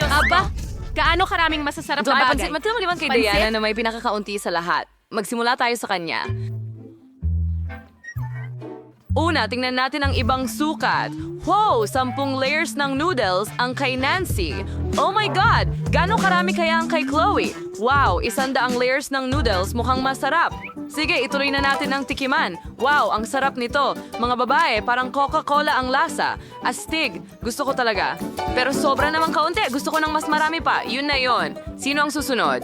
Aba, gaano karaming masasarap na bagay? Matuliman kay Diana na may pinakakaunti sa lahat. Magsimula tayo sa kanya. Una, tingnan natin ang ibang sukat. Wow, 10 layers ng noodles ang kay Nancy. Oh my God! Gano'ng karami kaya ang kay Chloe? Wow, 100 layers ng noodles, mukhang masarap. Sige, ituloy na natin ang tikiman. Wow, ang sarap nito. Mga babae, parang Coca-Cola ang lasa. Astig, gusto ko talaga. Pero sobra namang kaunti, gusto ko ng mas marami pa. Yun na yun. Sino ang susunod?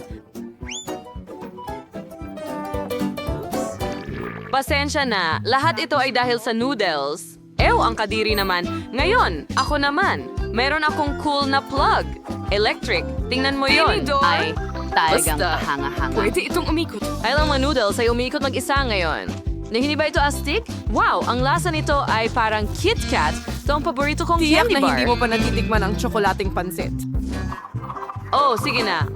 Pasensya na, lahat ito ay dahil sa noodles. Ew, ang kadiri naman. Ngayon, ako naman. Meron akong cool na plug. Electric. Tingnan mo yon. Ay, talagang kahanga-hanga. Pwede itong umikot. Ay lang mga noodles ay umiikot mag-isa ngayon. Hindi ba ito astig? Wow, ang lasa nito ay parang Kit Kat. Ito ang paborito kong Tiyak candy na bar. hindi mo pa natitikman ang tsokolating pansit. Oh, sige na.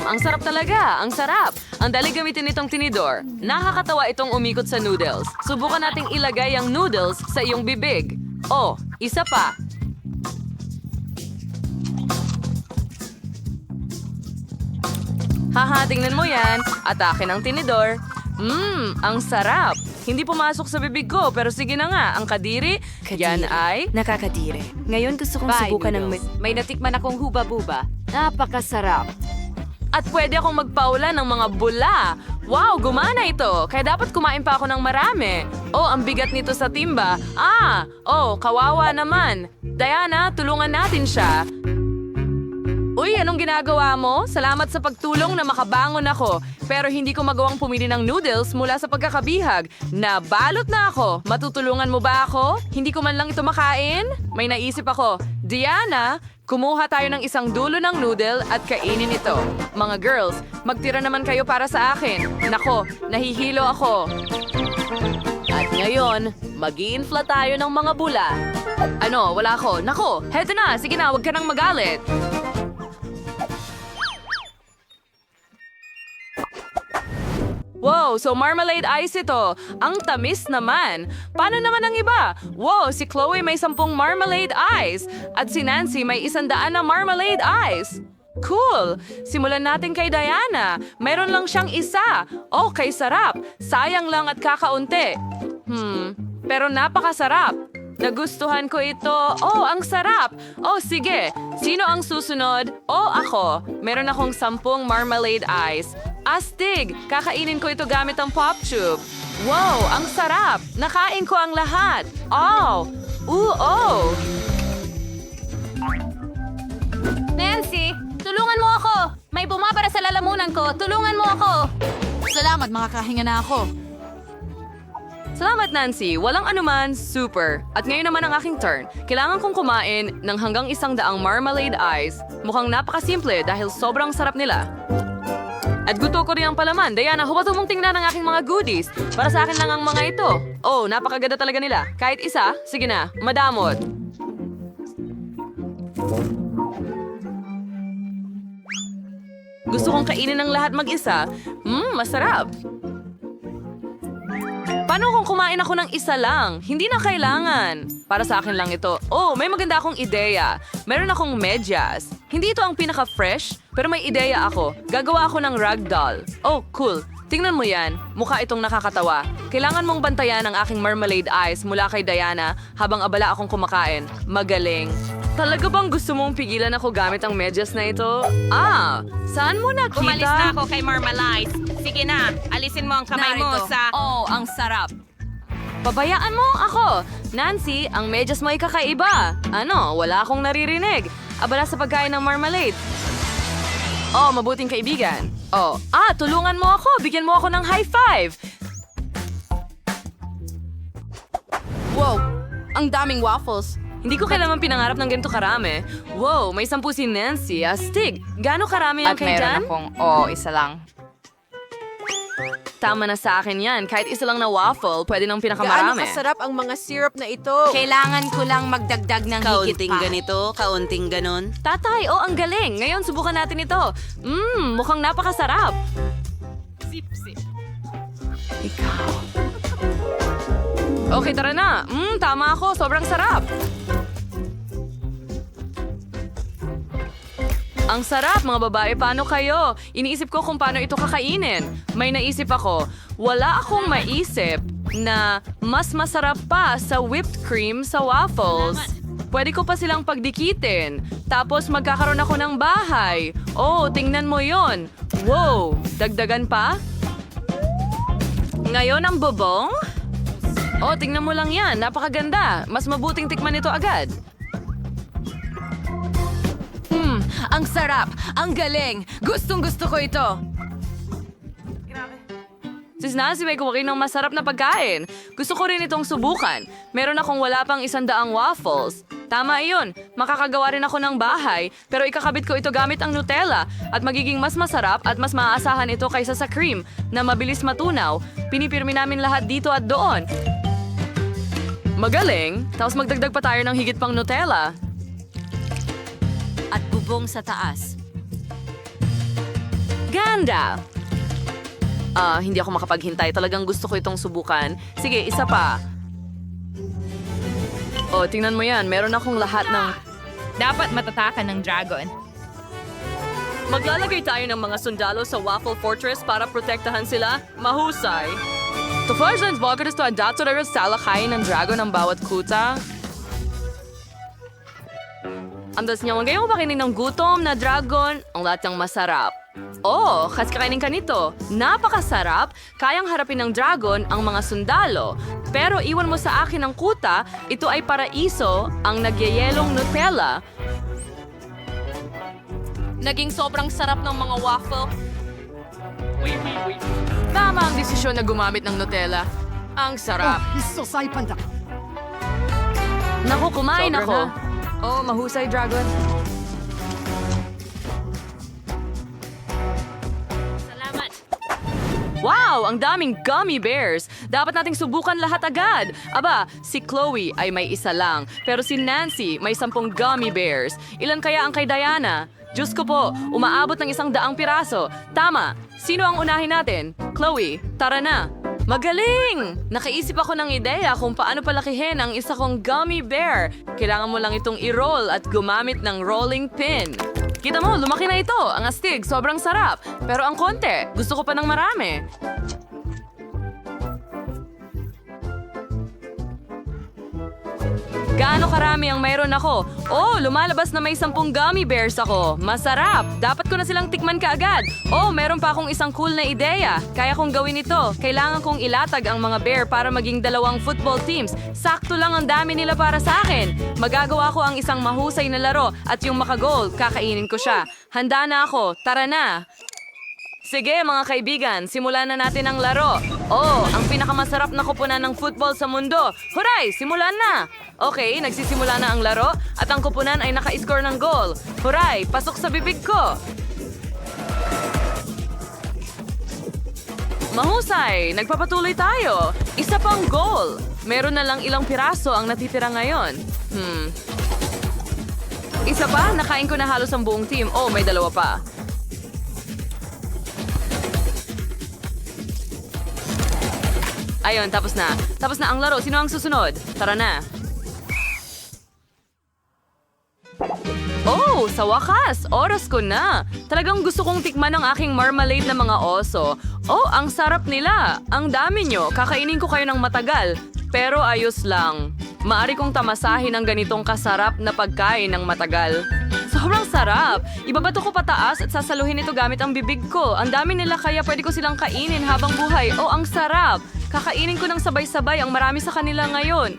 Ang sarap talaga. Ang sarap. Ang dali gamitin itong tinidor. Nakakatawa itong umikot sa noodles. Subukan nating ilagay ang noodles sa iyong bibig. Oh, isa pa. Haha, tingnan mo yan. Atake ng tinidor. Ang sarap. Hindi pumasok sa bibig ko, pero sige na nga. Ang kadiri, yan ay... Nakakadire. Ngayon gusto kong subukan ng... May natikman akong huba-buba. Napakasarap. At pwede akong magpaula ng mga bula. Wow, gumana ito. Kaya dapat kumain pa ako ng marami. Oh, ang bigat nito sa timba. Kawawa naman. Diana, tulungan natin siya. Uy, anong ginagawa mo? Salamat sa pagtulong na makabangon ako. Pero hindi ko magawang pumili ng noodles mula sa pagkakabihag. Nabalot na ako. Matutulungan mo ba ako? Hindi ko man lang ito makain? May naisip ako. Diana, kumuha tayo ng isang dulo ng noodle at kainin ito. Mga girls, magtira naman kayo para sa akin. Nako, nahihilo ako. At ngayon, mag-i-infla tayo ng mga bula. Ano, wala ako. Nako, heto na. Sige na, huwag ka nang magalit. Wow, so marmalade ice ito. Ang tamis naman. Paano naman ang iba? Wow, si Chloe may 10 marmalade ice. At si Nancy may 100 na marmalade ice. Cool! Simulan natin kay Diana. Mayroon lang siyang isa. Oh, kay sarap. Sayang lang at kakaunti. Pero napakasarap. Nagustuhan ko ito. Oh, ang sarap. Oh, sige. Sino ang susunod? Oh, ako. Meron akong 10 marmalade ice. Astig! Kakainin ko ito gamit ang pop tube. Wow, ang sarap! Nakain ko ang lahat. Oh! Nancy, tulungan mo ako! May bumabara sa lalamunan ko. Tulungan mo ako! Salamat, makakahinga na ako. Salamat, Nancy. Walang anuman, super. At ngayon naman ang aking turn. Kailangan kong kumain ng hanggang 100 marmalade ice. Mukhang napakasimple dahil sobrang sarap nila. At gusto ko rin ang palaman. Diana, huwag mong tingnan ang aking mga goodies. Para sa akin lang ang mga ito. Oh, napakaganda talaga nila. Kahit isa, sige na, madamot. Gusto kong kainin ng lahat mag-isa. Masarap. Paano kung kumain ako ng isa lang? Hindi na kailangan. Para sa akin lang ito. Oh, may maganda akong ideya. Meron akong medyas. Hindi ito ang pinaka-fresh, pero may ideya ako. Gagawa ako ng ragdoll. Oh, cool. Tingnan mo yan. Mukha itong nakakatawa. Kailangan mong bantayan ang aking marmalade ice mula kay Diana habang abala akong kumakain. Magaling. Talaga bang gusto mong pigilan ako gamit ang medyas na ito? Saan mo nakita? Umalis na ako kay Marmalade. Sige na, alisin mo ang kamay mo sa... Oh, ang sarap. Pabayaan mo ako. Nancy, ang medyas mo ay kakaiba. Ano, wala akong naririnig. Abala sa pagkain ng marmalade. Oh, mabuting kaibigan. Oh, tulungan mo ako. Bigyan mo ako ng high five. Wow, ang daming waffles. Hindi ko kailanman pinangarap ng ganito karami. Wow, may 10 si Nancy. Astig. Gaano karami ang kay Jan? isa lang. Tama na sa akin yan. Kahit isa lang na waffle, pwede nang Gaano pinakamarami. kasarap ang mga syrup na ito. Kailangan ko lang magdagdag ng higit pa. Kaunting ganon. Tatay, ang galing. Ngayon, subukan natin ito. Mukhang napakasarap. Okay, tara na. Tama ako. Sobrang sarap. Ang sarap, mga babae. Paano kayo? Iniisip ko kung paano ito kakainin. May naisip ako. Wala akong maisip na mas masarap pa sa whipped cream sa waffles. Pwede ko pa silang pagdikitin. Tapos magkakaroon ako ng bahay. Oh, tingnan mo yon. Wow, dagdagan pa? Ngayon ang bubong? Oh, tingnan mo lang yan. Napakaganda. Mas mabuting tikman ito agad. Ang sarap! Ang galing! Gustong-gusto ko ito! Sis Nancy, may kumain ng masarap na pagkain. Gusto ko rin itong subukan. Meron akong wala pang 100 waffles. Tama iyon. Makakagawa rin ako ng bahay, pero ikakabit ko ito gamit ang Nutella at magiging mas masarap at mas maaasahan ito kaysa sa cream na mabilis matunaw. Pinipirmi namin lahat dito at doon. Magaling. Tapos magdagdag pa tayo ng higit pang Nutella. At bubong sa taas. Ganda! Hindi ako makapaghintay. Talagang gusto ko itong subukan. Sige, isa pa. Oh, tingnan mo yan. Meron akong lahat ng... Dapat matatakan ng dragon. Maglalagay tayo ng mga sundalo sa Waffle Fortress para protektahan sila. Mahusay. Tofajlands bakit ito ang dato na salakayin ng dragon ng bawat kuta? Andas niya, magayong pakinin ng gutom na dragon ang lahat ng masarap. Oh, kasi kakainin ka nito. Napakasarap, kayang harapin ng dragon ang mga sundalo. Pero iwan mo sa akin ang kuta, ito ay paraiso ang nagyayelong Nutella. Naging sobrang sarap ng mga waffle. Tama ang desisyon na gumamit ng Nutella. Ang sarap. Naku, kumain Sobra ako. na. Oh, mahusay, dragon. Salamat. Wow! Ang daming gummy bears! Dapat nating subukan lahat agad. Aba, si Chloe ay may isa lang. Pero si Nancy may 10 gummy bears. Ilan kaya ang kay Diana? Diyos ko po, umaabot ng 100 piraso. Tama! Sino ang unahin natin? Chloe, tara na! Magaling! Nakaisip ako ng ideya kung paano palakihin ang isa kong gummy bear. Kailangan mo lang itong i-roll at gumamit ng rolling pin. Kita mo, lumaki na ito. Ang astig, sobrang sarap. Pero ang konti, gusto ko pa ng marami. Gaano karami ang mayroon ako? Oh, lumalabas na may 10 gummy bears ako. Masarap! Dapat ko na silang tikman kaagad. Oh, meron pa akong isang cool na ideya. Kaya kong gawin ito. Kailangan kong ilatag ang mga bear para maging 2 football teams. Sakto lang ang dami nila para sa akin. Magagawa ko ang isang mahusay na laro at yung makagol, kakainin ko siya. Handa na ako. Tara na! Sige mga kaibigan, simulan na natin ang laro. Oh, ang pinakamasarap na kupunan ng football sa mundo. Huray, simulan na! Okay, nagsisimula na ang laro at ang kupunan ay naka-score ng goal. Huray, pasok sa bibig ko! Mahusay, nagpapatuloy tayo. Isa pang goal. Meron na lang ilang piraso ang natitira ngayon. Isa pa, nakain ko na halos ang buong team. Oh, may 2 pa. Ayun, tapos na. Tapos na ang laro. Sino ang susunod? Tara na. Oh, sa wakas! Oras ko na! Talagang gusto kong tikman ang aking marmalade na mga oso. Oh, ang sarap nila! Ang dami nyo! Kakainin ko kayo ng matagal. Pero ayos lang. Maari kong tamasahin ang ganitong kasarap na pagkain ng matagal. Sobrang sarap! Ibabato ko pataas at sasaluhin ito gamit ang bibig ko. Ang dami nila kaya pwede ko silang kainin habang buhay. Oh, ang sarap! Kakainin ko ng sabay-sabay ang marami sa kanila ngayon.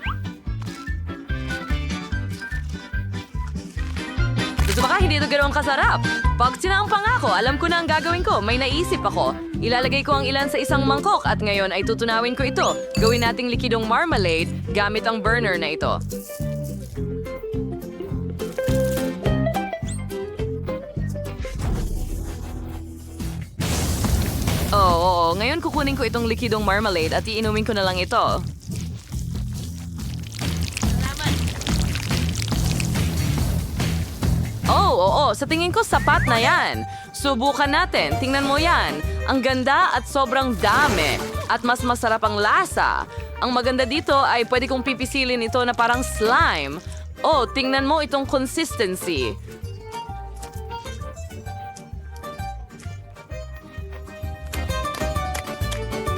Gusto ba ka hindi ito ganoong kasarap? Pag sinampang ako, alam ko na ang gagawin ko. May naisip ako. Ilalagay ko ang ilan sa isang mangkok at ngayon ay tutunawin ko ito. Gawin nating likidong marmalade gamit ang burner na ito. Oo. Ngayon kukunin ko itong likidong marmalade at iinumin ko na lang ito. Oo. Sa tingin ko sapat na yan. Subukan natin. Tingnan mo yan. Ang ganda at sobrang dami. At mas masarap ang lasa. Ang maganda dito ay pwede kong pipisilin ito na parang slime. Oh, tingnan mo itong consistency.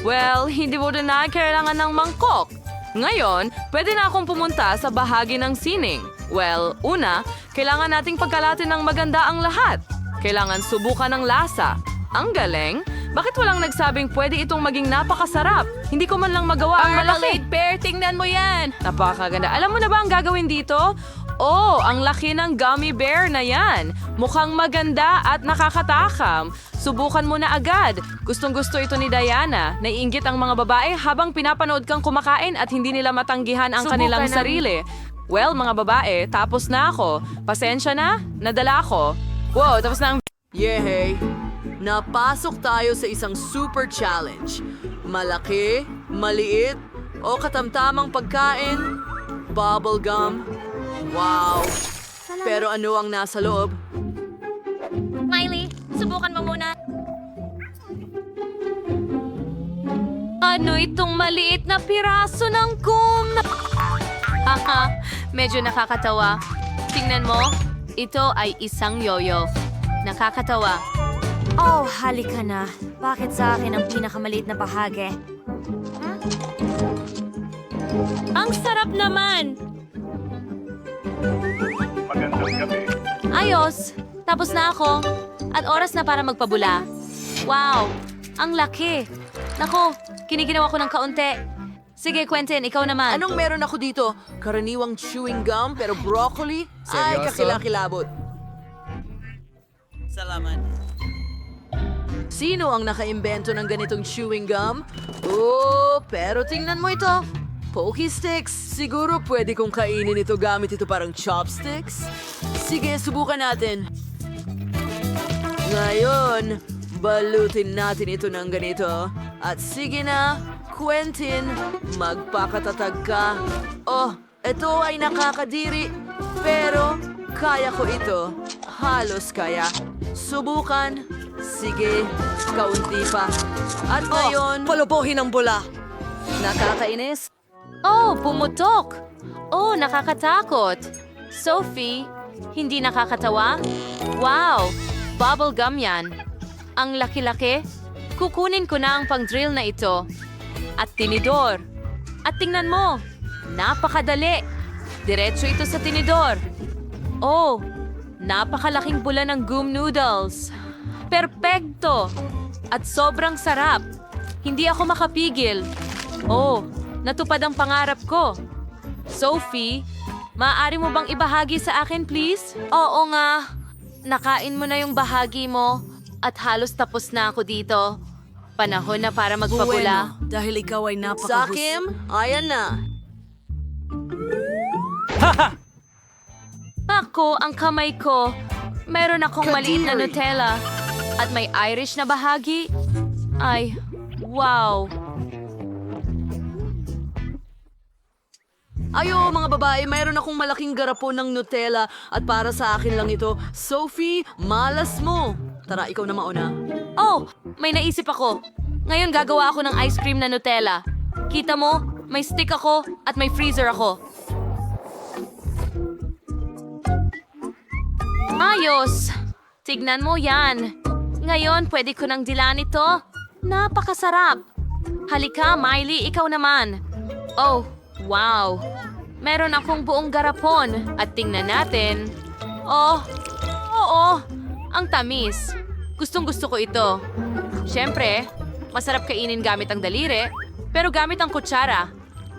Well, hindi mo rin na kailangan ng mangkok. Ngayon, pwede na akong pumunta sa bahagi ng sining. Well, una, kailangan nating pagkalatin ng maganda ang lahat. Kailangan subukan ng lasa. Ang galing! Bakit walang nagsabing pwede itong maging napakasarap? Hindi ko man lang magawa ang malaki. Marmalade Bear, tingnan mo yan! Napakaganda. Alam mo na ba ang gagawin dito? Oh, ang laki ng gummy bear na yan. Mukhang maganda at nakakatakam. Subukan mo na agad. Gustong-gusto ito ni Diana. Naiinggit ang mga babae habang pinapanood kang kumakain at hindi nila matanggihan ang kanilang sarili. Well, mga babae, tapos na ako. Pasensya na, nadala ako. Wow, tapos na ang... Yehey! Napasok tayo sa isang super challenge. Malaki, maliit, o katamtamang pagkain, bubblegum. Wow! Pero ano ang nasa loob? Miley, subukan mo muna. Ano itong maliit na piraso ng gum? Haha, medyo nakakatawa. Tingnan mo, ito ay isang yoyo. Nakakatawa. Oh, halika na. Bakit sa akin ang pinakamaliit na bahagi? Ang sarap naman! Ayos! Tapos na ako. At oras na para magpabula. Wow! Ang laki! Nako, kiniginaw ako ng kaunti. Sige, Quentin, ikaw naman. Anong meron ako dito? Karaniwang chewing gum pero broccoli? Ay, kakilakilabot. Salamat. Sino ang nakaimbento ng ganitong chewing gum? Oh, pero tingnan mo ito. Pokey sticks. Siguro pwede kong kainin ito gamit ito parang chopsticks. Sige, subukan natin. Ngayon, balutin natin ito ng ganito. At sige na, Quentin, magpakatatag ka. Oh, ito ay nakakadiri. Pero, kaya ko ito. Halos kaya. Subukan. Sige, kaunti pa. At ngayon... Palobohin ang bula. Nakakainis? Oh, pumutok! Oh, nakakatakot. Sophie, hindi nakakatawa? Wow! Bubblegum yan. Ang laki-laki. Kukunin ko na ang pang-drill na ito. At tinidor. At tingnan mo, napakadali. Diretso ito sa tinidor. Oh, napakalaking bula ng gum noodles. Perpekto! At sobrang sarap. Hindi ako makapigil. Oh, natupad ang pangarap ko. Sophie, maaari mo bang ibahagi sa akin, please? Oo nga. Nakain mo na yung bahagi mo at halos tapos na ako dito. Panahon na para magpabula. Bueno, dahil ikaw ay napakahus... Sakim, ayan na. Ako, ang kamay ko. Meron akong maliit na Kadiri. Nutella. At may Irish na bahagi. Ay, wow. Ayo, mga babae, mayroon akong malaking garapon ng Nutella at para sa akin lang ito. Sophie, malas mo. Tara, ikaw na mauna. Oh, may naisip ako. Ngayon gagawa ako ng ice cream na Nutella. Kita mo, may stick ako at may freezer ako. Ayos! Tignan mo yan. Ngayon, pwede ko nang dilaan ito. Napakasarap. Halika, Miley, ikaw naman. Oh, wow. Meron akong buong garapon. At tingnan natin. Oh, oo. Ang tamis. Gustong-gusto ko ito. Siyempre, masarap kainin gamit ang daliri, pero gamit ang kutsara,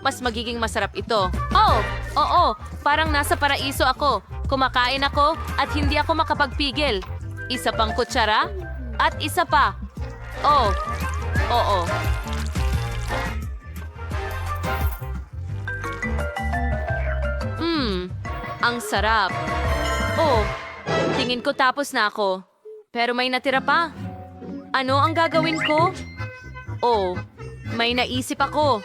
mas magiging masarap ito. Oh, oo, parang nasa paraiso ako. Kumakain ako at hindi ako makapagpigil. Isa pang kutsara at isa pa. Oh, oo. Ang sarap. Oh, tingin ko tapos na ako. Pero may natira pa. Ano ang gagawin ko? Oh, may naisip ako.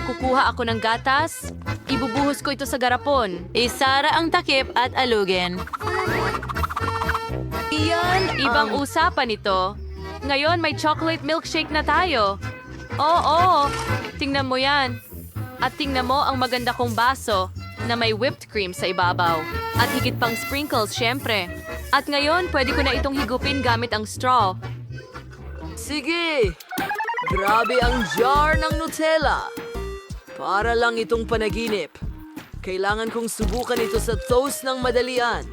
Kukuha ako ng gatas, ibubuhos ko ito sa garapon. Isara ang takip at alugin. Iyan, ibang usapan ito. Ngayon may chocolate milkshake na tayo. Oo, tingnan mo yan. At tingnan mo ang maganda kong baso na may whipped cream sa ibabaw. At higit pang sprinkles, syempre. At ngayon, pwede ko na itong higupin gamit ang straw. Sige! Grabe ang jar ng Nutella. Para lang itong panaginip. Kailangan kong subukan ito sa toast ng madalian.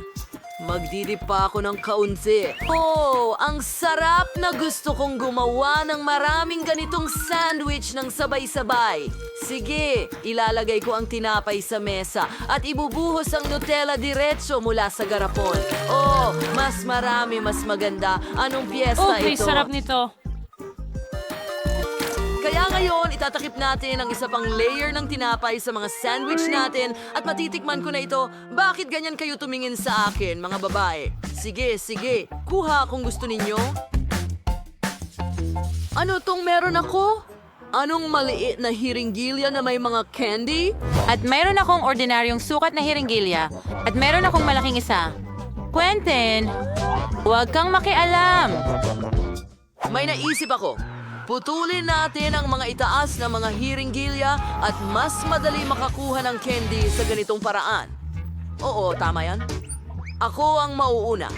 Magdidip pa ako ng kaunti. Oh, ang sarap na gusto kong gumawa ng maraming ganitong sandwich ng sabay-sabay. Sige, ilalagay ko ang tinapay sa mesa at ibubuhos ang Nutella diretso mula sa garapon. Oh, mas marami, mas maganda. Anong piyesta Okay, ito? sarap nito. Kaya ngayon, itatakip natin ang isa pang layer ng tinapay sa mga sandwich natin at matitikman ko na ito. Bakit ganyan kayo tumingin sa akin, mga babae? Sige, sige. Kuha kung gusto ninyo. Ano tong meron ako? Anong maliit na hiringgilya na may mga candy? At mayroon akong ordinaryong sukat na hiringgilya. At mayroon akong malaking isa. Quentin, huwag kang makialam. May naisip ako. Putulin natin ang mga itaas na mga hiringgilya at mas madali makakuha ng candy sa ganitong paraan. Oo, tama yan. Ako ang mauuna.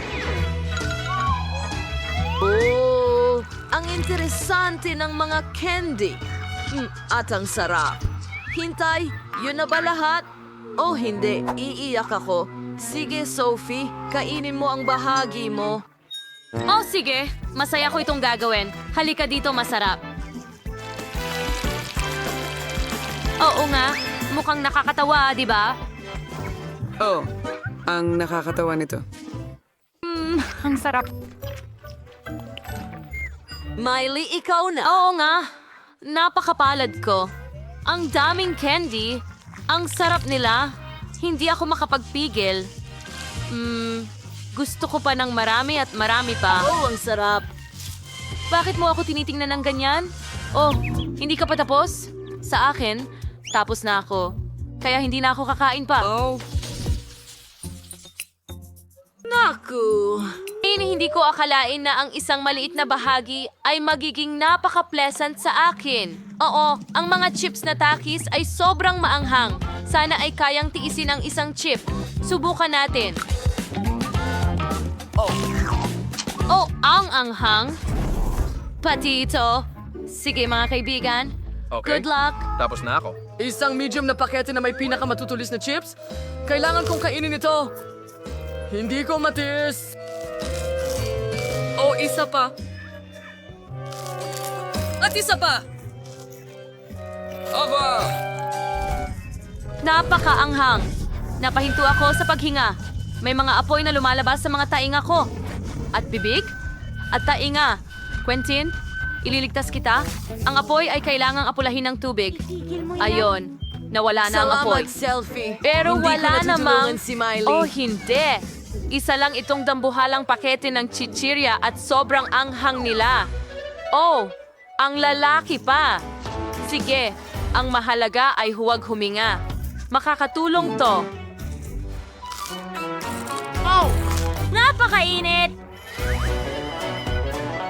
Oh, ang interesante ng mga candy. At ang sarap. Hintay, yun na ba lahat? Oh, hindi. Iiyak ako. Sige, Sophie, kainin mo ang bahagi mo. Oh, sige. Masaya ko itong gagawin. Halika dito, masarap. Oo nga. Mukhang nakakatawa, di ba? Oh, ang nakakatawa nito. Ang sarap. Miley, ikaw na. Oo nga. Napakapalad ko. Ang daming candy. Ang sarap nila. Hindi ako makapagpigil. Gusto ko pa ng marami at marami pa. Oh, ang sarap. Bakit mo ako tinitingnan ng ganyan? Oh, hindi ka pa tapos? Sa akin, tapos na ako. Kaya hindi na ako kakain pa. Oh, Naku. Hindi ko akalain na ang isang maliit na bahagi ay magiging napaka-pleasant sa akin. Oo, ang mga chips na takis ay sobrang maanghang. Sana ay kayang tiisin ang isang chip. Subukan natin. Oh, ang anghang. Pati ito. Sige mga kaibigan. Okay. Good luck. Tapos na ako. Isang medium na pakete na may pinakamatutulis na chips? Kailangan kong kainin ito. Hindi ko matiis. Oh, isa pa. At isa pa. Aba! Napakaanghang. Napahinto ako sa paghinga. May mga apoy na lumalabas sa mga tainga ko. At bibig? At tainga. Quentin, ililigtas kita. Ang apoy ay kailangang apulahin ng tubig. Ayon, nawala na ang apoy. Salamat, selfie. Pero Hindi ko wala natutulungan namang... si Miley. Oh, hindi. Isa lang itong dambuhalang pakete ng chichirya at sobrang anghang nila. Oh, ang lalaki pa. Sige, ang mahalaga ay huwag huminga. Makakatulong to. Oh, napakainit!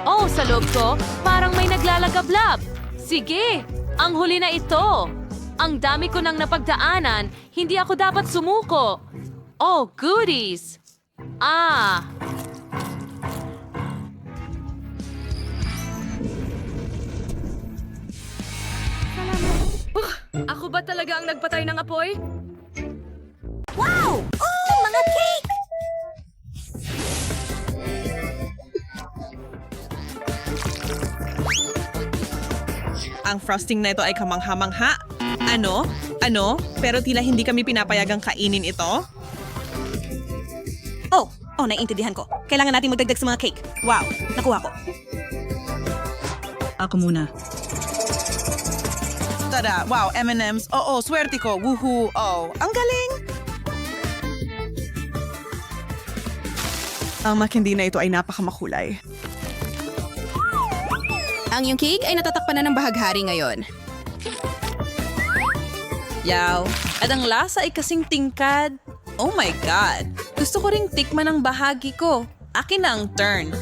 Oh, sa loob ko, parang may naglalagablab. Sige, ang huli na ito. Ang dami ko nang napagdaanan, hindi ako dapat sumuko. Oh, goodies! Ah! Ako ba talaga ang nagpatay ng apoy? Ang frosting na ito ay kamangha-mangha. Ano? Ano? Pero tila hindi kami pinapayagang kainin ito? Oh, naiintindihan ko. Kailangan natin magdagdag sa mga cake. Wow, nakuha ko. Ako muna. Tada, wow, M&M's. Oo, swerte ko. Woohoo. Oh, ang galing! Ang makindi na ito ay napakamakulay. Ang yung cake ay natatakpan na ng bahaghari ngayon. Yaw. At ang lasa ay kasing tingkad. Oh my God. Gusto ko ring tikman ang bahagi ko. Akin na ang turn.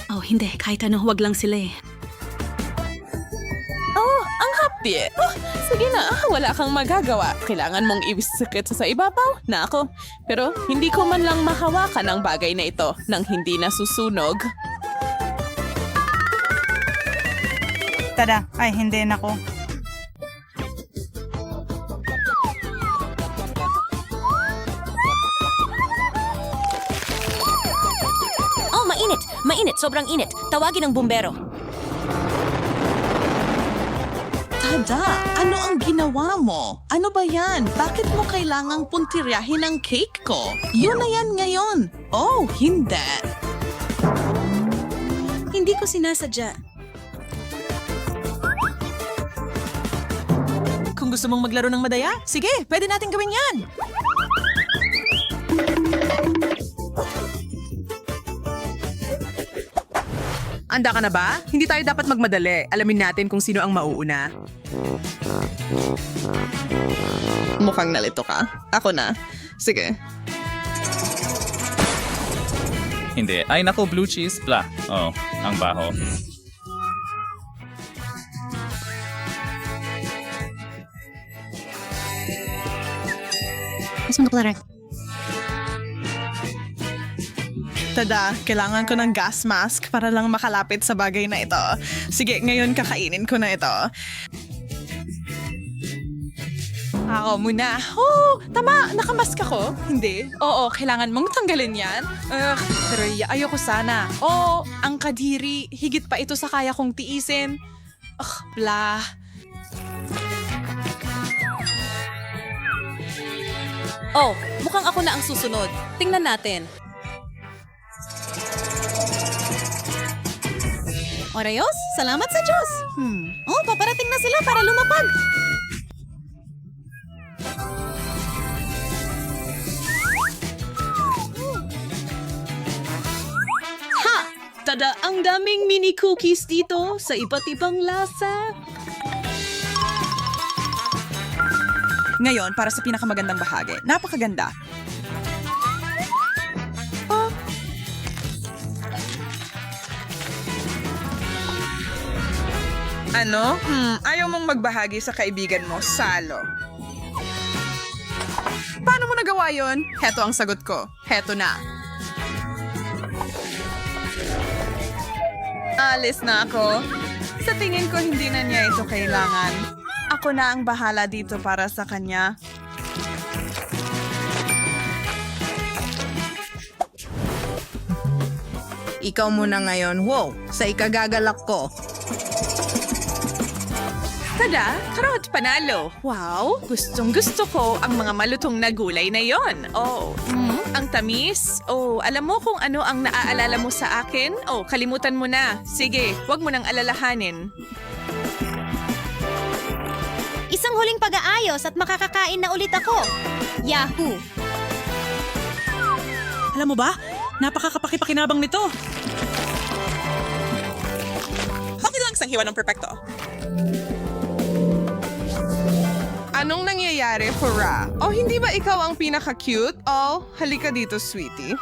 Oh, hindi. Kahit ano, huwag lang sila eh. Oh, ang hapdi. Oh, sige na, wala kang magagawa. Kailangan mong ibisikit sa ibabaw na ako. Pero hindi ko man lang mahawakan ang bagay na ito nang hindi nasusunog. Tada, ay hindi nako. Oh, mainit! Mainit! Sobrang init. Tawagin ang bumbero. Tada, ano ang ginawa mo? Ano ba yan? Bakit mo kailangang puntiryahin ang cake ko? Yun na yan ngayon. Oh, hindi. Hindi ko sinasadya. Kung gusto mong maglaro ng madaya, sige, pwede natin gawin yan. Anda ka na ba? Hindi tayo dapat magmadali. Alamin natin kung sino ang mauuna. Mukhang nalito ka. Ako na. Sige. Hindi. Ay, nako, blue cheese. Blah. Oh, ang baho. Tada, kailangan ko ng gas mask para lang makalapit sa bagay na ito. Sige, ngayon kakainin ko na ito. Ako muna. Oh, tama, nakamask ako. Hindi. Oo, kailangan mong tanggalin yan. Pero ayoko sana. Oh, ang kadiri. Higit pa ito sa kaya kong tiisin. Blah. Oh, mukhang ako na ang susunod. Tingnan natin. Oreos, salamat sa Diyos. Oh, paparating na sila para lumapag. Ha! Tada, ang daming mini cookies dito sa iba't ibang lasa. Ngayon, para sa pinakamagandang bahagi. Napakaganda. Ano? Ayaw mong magbahagi sa kaibigan mo, Salo. Paano mo nagawa yon? Heto ang sagot ko. Heto na. Alis na ako. Sa tingin ko, hindi na niya ito kailangan. Ako na ang bahala dito para sa kanya. Ikaw muna ngayon. Wow, sa ikagagalak ko. Tada, karot panalo. Wow, gustong gusto ko ang mga malutong na gulay na yon. Oh, ang tamis. Oh, alam mo kung ano ang naaalala mo sa akin? Oh, kalimutan mo na. Sige, wag mo nang alalahanin. Isang huling pag-aayos at makakakain na ulit ako. Yahoo! Alam mo ba? Napakakapakipakinabang nito. Okay lang isang hiwa ng perpekto. Anong nangyayari, Fura? Oh, hindi ba ikaw ang pinaka-cute? Oh, halika dito, sweetie.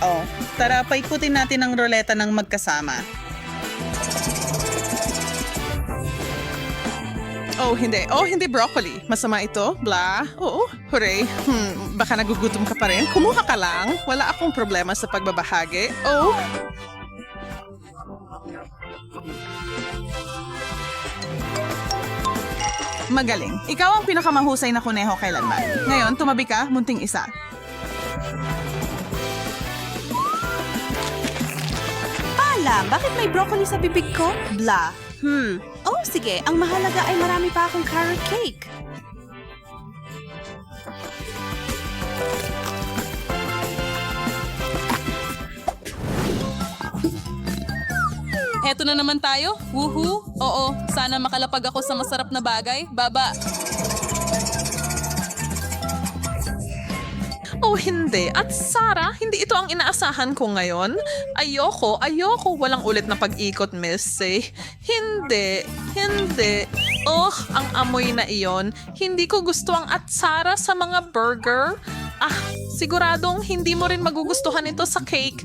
Oh, tara paikutin natin ang ruleta ng magkasama. Oh, hindi broccoli. Masama ito, blah. Oo, hooray. Baka nagugutom ka pa rin. Kumuha ka lang. Wala akong problema sa pagbabahagi. Oh. Magaling. Ikaw ang pinakamahusay na kuneho kailanman. Ngayon, tumabi ka, munting isa. Alam, bakit may broccoli sa bibig ko? Blah. Oh, sige. Ang mahalaga ay marami pa akong carrot cake. Eto na naman tayo. Woohoo! Oo, sana makalapag ako sa masarap na bagay. Baba! Oh, hindi. At Sarah, hindi ito ang inaasahan ko ngayon. Ayoko. Walang ulit na pag-ikot, Missy. Hindi. Oh, ang amoy na iyon. Hindi ko gusto ang atsara sa mga burger. Siguradong hindi mo rin magugustuhan ito sa cake.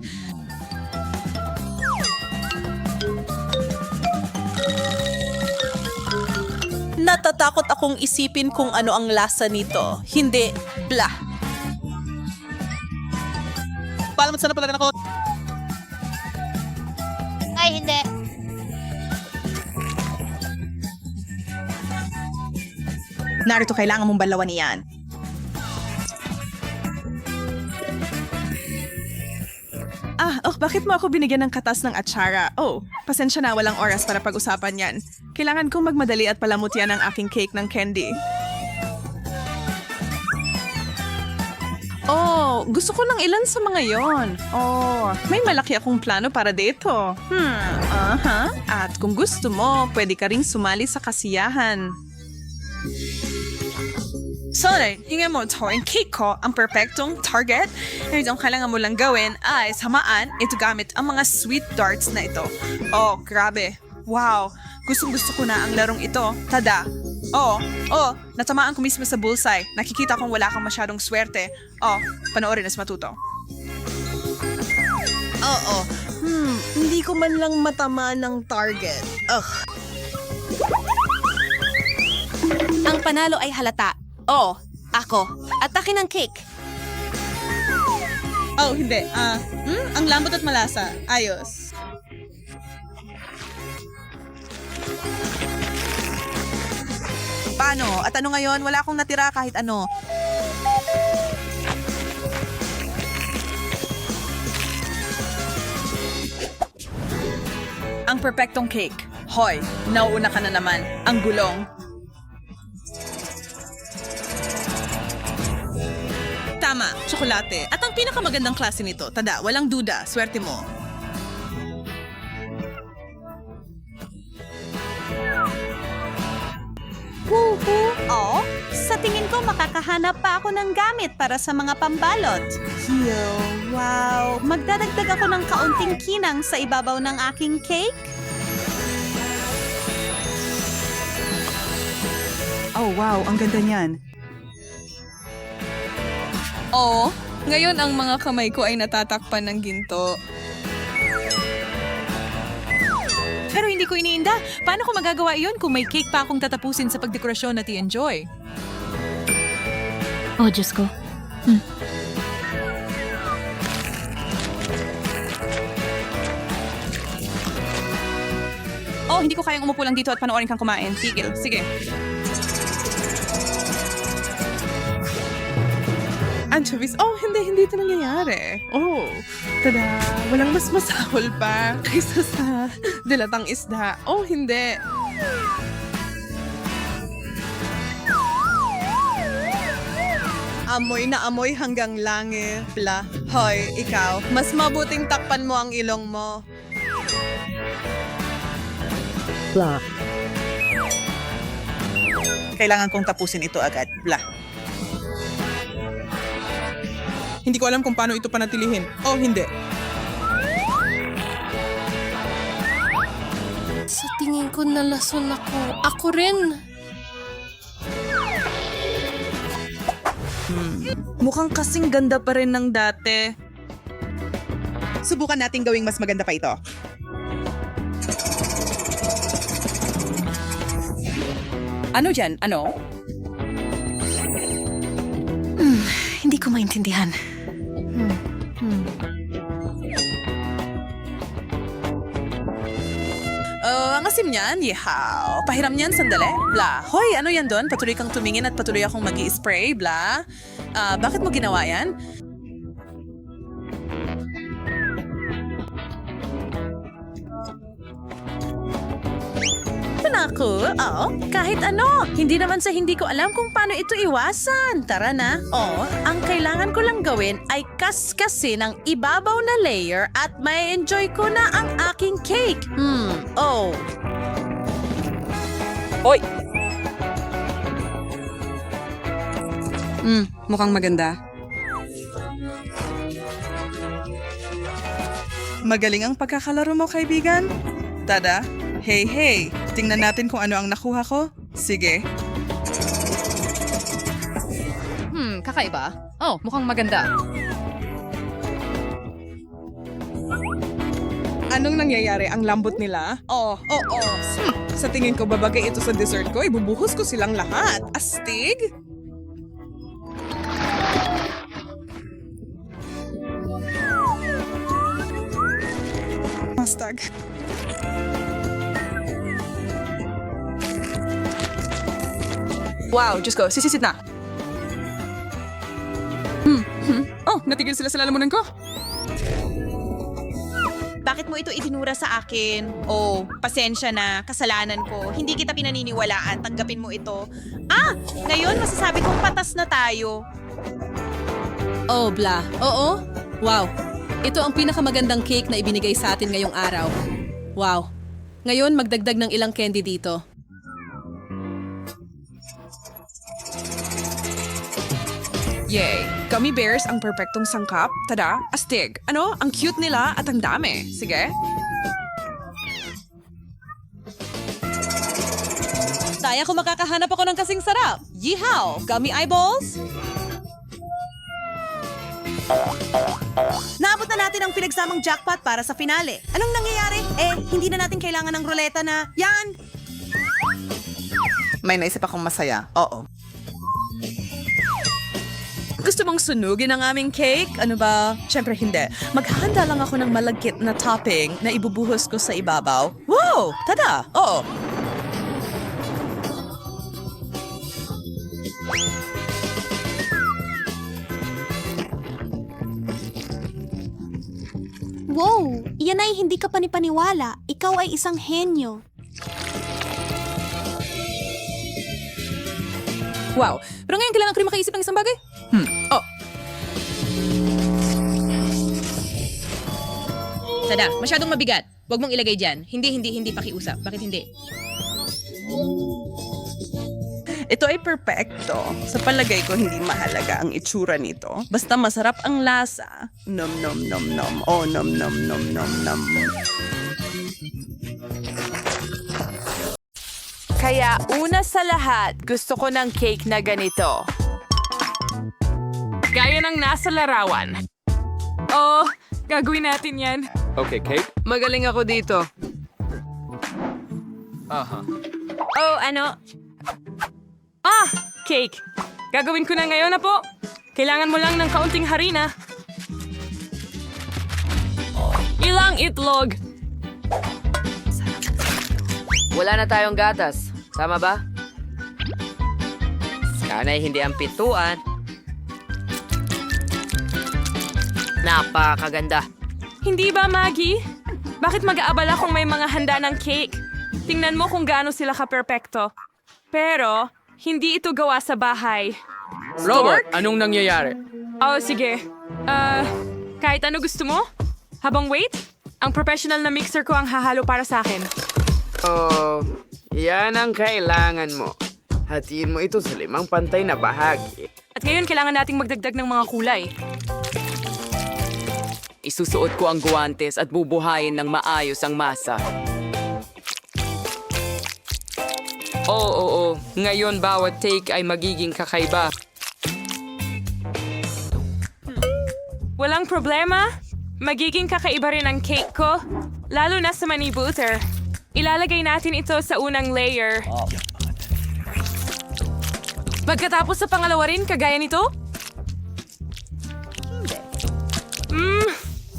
Natatakot akong isipin kung ano ang lasa nito. Hindi. Blah. Palamat sana pala rin ako. Ay, hindi. Narito kailangan mong balawan iyan. Bakit mo ako binigyan ng katas ng atsara? Pasensya na, walang oras para pag-usapan yan. Kailangan kong magmadali at palamutian ang aking cake ng candy. Gusto ko ng ilan sa mga yon. May malaki akong plano para dito. At kung gusto mo, pwede ka ring sumali sa kasiyahan. Sorry, hinga mo ito. Ang cake ko, ang perfectong target. Ang kailangan mo lang gawin ay samaan ito gamit ang mga sweet darts na ito. Grabe. Wow, gustong-gusto ko na ang larong ito. Tada! Natamaan ko mismo sa bullseye. Nakikita kong wala kang masyadong swerte. Panoorin as matuto. Hindi ko man lang matamaan ng target. Ang panalo ay halata. Ako. Atakin ang cake. Hindi. Ang lambot at malasa. Ayos. Paano? At ano ngayon? Wala akong natira kahit ano. Ang perfectong cake. Hoy, nauuna ka na naman. Ang gulong. Tama, tsokolate. At ang pinakamagandang klase nito. Tada, walang duda. Swerte mo. Sa tingin ko makakahanap pa ako ng gamit para sa mga pambalot. Wow! Magdadagdag ako ng kaunting kinang sa ibabaw ng aking cake. Wow, ang ganda niyan. Ngayon ang mga kamay ko ay natatakpan ng ginto. Pero hindi ko iniinda. Paano ko magagawa iyon kung may cake pa akong tatapusin sa pagdekorasyon at i-enjoy? Oh, Diyos ko. Hindi ko kayang umupo lang dito at panoorin kang kumain. Tigil. Sige. Anchovies. Hindi ito nangyayari. Tada. Walang mas masahol pa kaysa sa dilatang isda. Hindi. Amoy na amoy hanggang langit. Hoy, ikaw. Mas mabuting takpan mo ang ilong mo. Kailangan kong tapusin ito agad. Hindi ko alam kung paano ito panatilihin. Hindi. Sa tingin ko nalason ako. Ako rin. Mukhang kasing ganda pa rin ng dati. Subukan nating gawing mas maganda pa ito. Ano dyan? Ano? Hindi ko maintindihan. Ang asim niyan, yehaw. Pahiram niyan, sandali. Hoy, ano yan doon? Patuloy kang tumingin at patuloy akong mag-i-spray, bakit mo ginawa yan? Naku, kahit ano. Hindi naman sa hindi ko alam kung paano ito iwasan. Tara na. Ang kailangan ko lang gawin ay kaskasin ang ibabaw na layer at may enjoy ko na ang aking cake. Hoy! Mukhang maganda. Magaling ang pagkakalaro mo, kaibigan. Tada, hey, tingnan natin kung ano ang nakuha ko. Sige. Kakaiba. Mukhang maganda. Anong nangyayari? Ang lambot nila? Sa tingin ko babagay ito sa dessert ko. Ibubuhos ko silang lahat. Astig? Mustag. Wow, Diyos ko, sisisit na. Oh, natigil sila sa lalamunan ko. Bakit mo ito itinura sa akin? Oh, pasensya na, kasalanan ko. Hindi kita pinaniniwalaan, tanggapin mo ito. Ngayon masasabi kong patas na tayo. Oh, blah. Oo? Wow. Ito ang pinakamagandang cake na ibinigay sa atin ngayong araw. Wow. Ngayon, magdagdag ng ilang candy dito. Yay! Gummy bears ang perpektong sangkap. Tada, astig. Ano? Ang cute nila at ang dami. Sige. Saya ko makakahanap ako ng kasing sarap. Yeehaw! Gummy eyeballs? Naabot na natin ang pinagsamang jackpot para sa finale. Anong nangyayari? Hindi na natin kailangan ng ruleta na, yan! May naisip akong masaya. Oo. Gusto mong sunugin ang aming cake? Ano ba? Siyempre hindi. Maghahanda lang ako ng malagkit na topping na ibubuhos ko sa ibabaw. Wow! Tada! Oo. Wow! Iyan ay hindi ka panipaniwala. Ikaw ay isang henyo. Wow. Pero ngayon kailangan ko rin makaisip ng isang bagay. Tada, masyadong mabigat. Huwag mong ilagay dyan. Hindi pakiusap. Bakit hindi? Ito ay perpekto. Sa palagay ko, hindi mahalaga ang itsura nito. Basta masarap ang lasa. Nom nom nom nom. Oh, nom nom nom nom nom. Kaya una sa lahat, gusto ko ng cake na ganito. Gaya ng nasa larawan. Oh, gagawin natin yan. Okay, cake? Magaling ako dito. Oh, ano? Cake. Gagawin ko na ngayon na po. Kailangan mo lang ng kaunting harina. Ilang itlog. Wala na tayong gatas. Tama ba? Sana'y hindi ang pituan. Napakaganda. Hindi ba, Maggie? Bakit mag-aabala kung may mga handa ng cake? Tingnan mo kung gaano sila ka-perpekto. Pero, hindi ito gawa sa bahay. Robot, anong nangyayari? Oh, sige. Kahit ano gusto mo? Habang wait, ang professional na mixer ko ang hahalo para sa akin. Oh, yan ang kailangan mo. Hatiin mo ito sa 5 pantay na bahagi. At ngayon, kailangan nating magdagdag ng mga kulay. Isusuot ko ang guwantes at bubuhayin ng maayos ang masa. Oo. Ngayon bawat take ay magiging kakaiba. Walang problema. Magiging kakaiba rin ang cake ko. Lalo na sa mani butter. Ilalagay natin ito sa unang layer. Pagkatapos sa pangalawa rin, kagaya nito?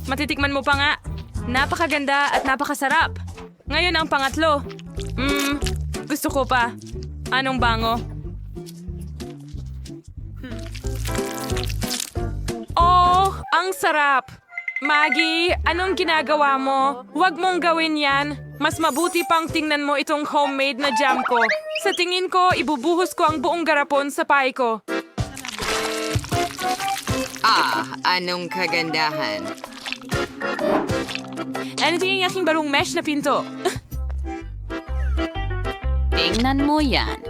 Matitikman mo pa nga. Napakaganda at napakasarap. Ngayon ang pangatlo. Gusto ko pa. Anong bango? Oh, ang sarap! Maggie, anong ginagawa mo? Huwag mong gawin yan. Mas mabuti pang tingnan mo itong homemade na jam ko. Sa tingin ko, ibubuhos ko ang buong garapon sa pie ko. Anong kagandahan. Ano tingin yung aking barong mesh na pinto? Tingnan mo yan.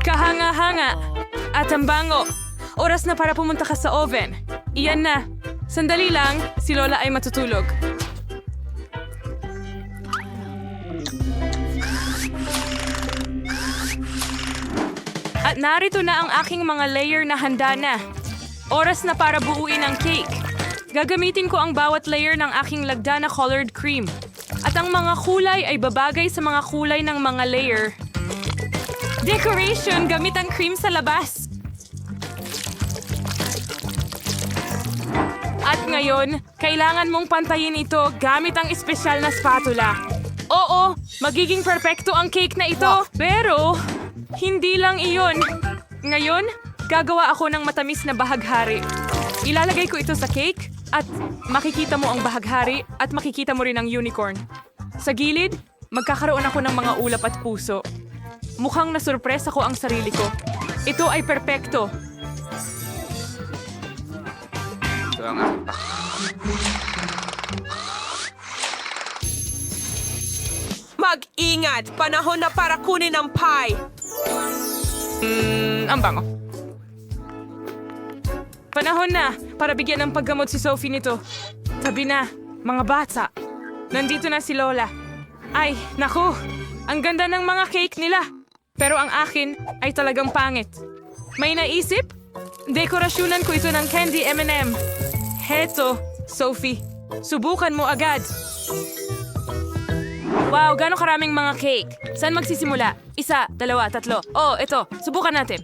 Kahanga-hanga. At ang bango. Oras na para pumunta ka sa oven. Iyan na. Sandali lang, si Lola ay matutulog. At narito na ang aking mga layer na handa na. Oras na para buuin ang cake. Gagamitin ko ang bawat layer ng aking lagda na colored cream. At ang mga kulay ay babagay sa mga kulay ng mga layer. Decoration gamit ang cream sa labas. At ngayon, kailangan mong pantayin ito gamit ang espesyal na spatula. Oo, Magiging perpekto ang cake na ito. Pero, hindi lang iyon. Ngayon, gagawa ako ng matamis na bahaghari. Ilalagay ko ito sa cake at makikita mo ang bahaghari at makikita mo rin ang unicorn. Sa gilid, magkakaroon ako ng mga ulap at puso. Mukhang nasurpresa ko ang sarili ko. Ito ay perpekto. Mag-ingat! Panahon na para kunin ang pie! Ang bango. Panahon na para bigyan ng paggamot si Sophie nito. Sabi na, mga bata. Nandito na si Lola. Ay, naku! Ang ganda ng mga cake nila. Pero ang akin ay talagang pangit. May naisip? Dekorasyonan ko ito ng candy M&M. Heto, Sophie. Subukan mo agad. Wow, gano'ng karaming mga cake. Saan magsisimula? 1, 2, 3. Oh, ito. Subukan natin.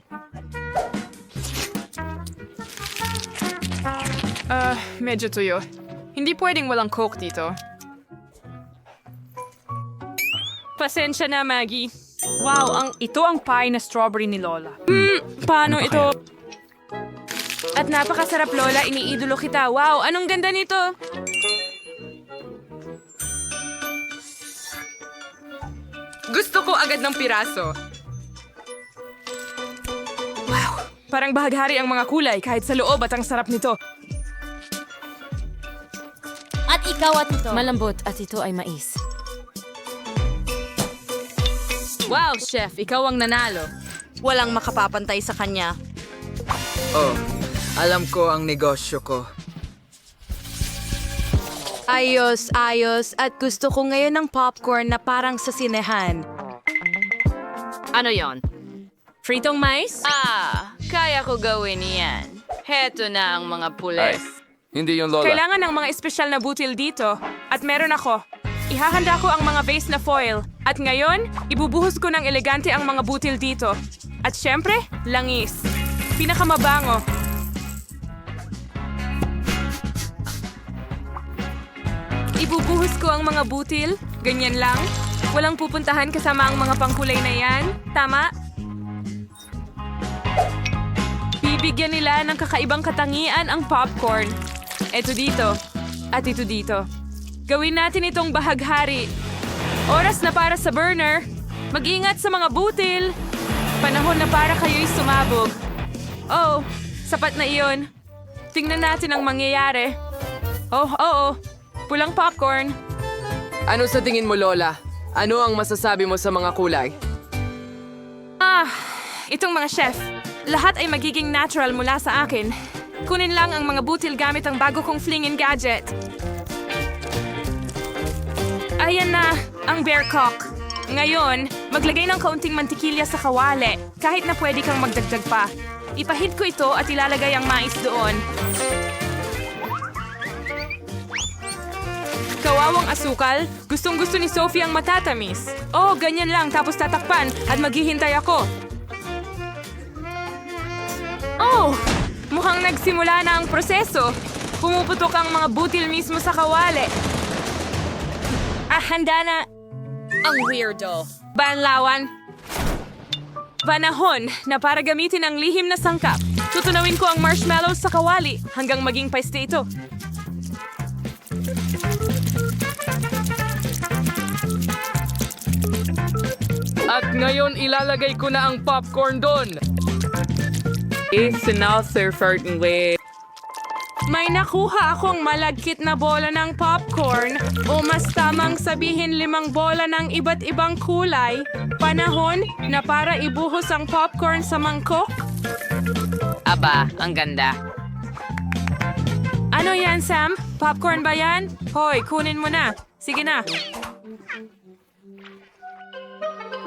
Medyo tuyo. Hindi pwedeng walang Coke dito. Pasensya na, Maggie. Wow, ito ang pie na strawberry ni Lola. Paano ito? At napakasarap, Lola. Iniidolo kita. Wow, anong ganda nito? Gusto ko agad ng piraso. Wow, parang bahaghari ang mga kulay kahit sa loob at ang sarap nito. At ikaw at ito. Malambot at ito ay mais. Wow, chef, ikaw ang nanalo. Walang makapapantay sa kanya. Oh, alam ko ang negosyo ko. Ayos. At gusto ko ngayon ng popcorn na parang sa sinehan. Ano yon? Fritong mais? Kaya ko gawin yan. Heto na ang mga pules. Hindi yung Lola. Kailangan ng mga espesyal na butil dito. At meron ako. Ihahanda ko ang mga vase na foil. At ngayon, ibubuhos ko ng elegante ang mga butil dito. At syempre, langis. Pinakamabango. Ibubuhos ko ang mga butil. Ganyan lang. Walang pupuntahan kasama ang mga pangkulay na yan. Tama? Bibigyan nila ng kakaibang katangian ang popcorn. Ito dito. At ito dito. Gawin natin itong bahaghari. Oras na para sa burner. Mag-ingat sa mga butil. Panahon na para kayo'y sumabog. Oh, sapat na iyon. Tingnan natin ang mangyayari. Oh, oo. Pulang popcorn. Ano sa tingin mo, Lola? Ano ang masasabi mo sa mga kulay? Itong mga chef. Lahat ay magiging natural mula sa akin. Kunin lang ang mga butil gamit ang bago kong flingin gadget. Ayan na, ang bear cock. Ngayon, maglagay ng kaunting mantikilya sa kawali, kahit na pwede kang magdagdag pa. Ipahid ko ito at ilalagay ang mais doon. Kawawang asukal, gustong-gusto ni Sophie ang matatamis. Oh, ganyan lang, tapos tatakpan at maghihintay ako. Oh, mukhang nagsimula na ang proseso. Pumuputok ang mga butil mismo sa kawali. Handa na. Ang weirdo. Banlawan. Panahon na para gamitin ang lihim na sangkap. Tutunawin ko ang marshmallows sa kawali hanggang maging paste ito. At ngayon ilalagay ko na ang popcorn doon. May nakuha akong malagkit na bola ng popcorn o mas tamang sabihin 5 bola ng iba't ibang kulay. Panahon na para ibuhos ang popcorn sa mangkok. Aba, ang ganda. Ano yan, Sam? Popcorn ba yan? Hoy, kunin mo na. Sige na.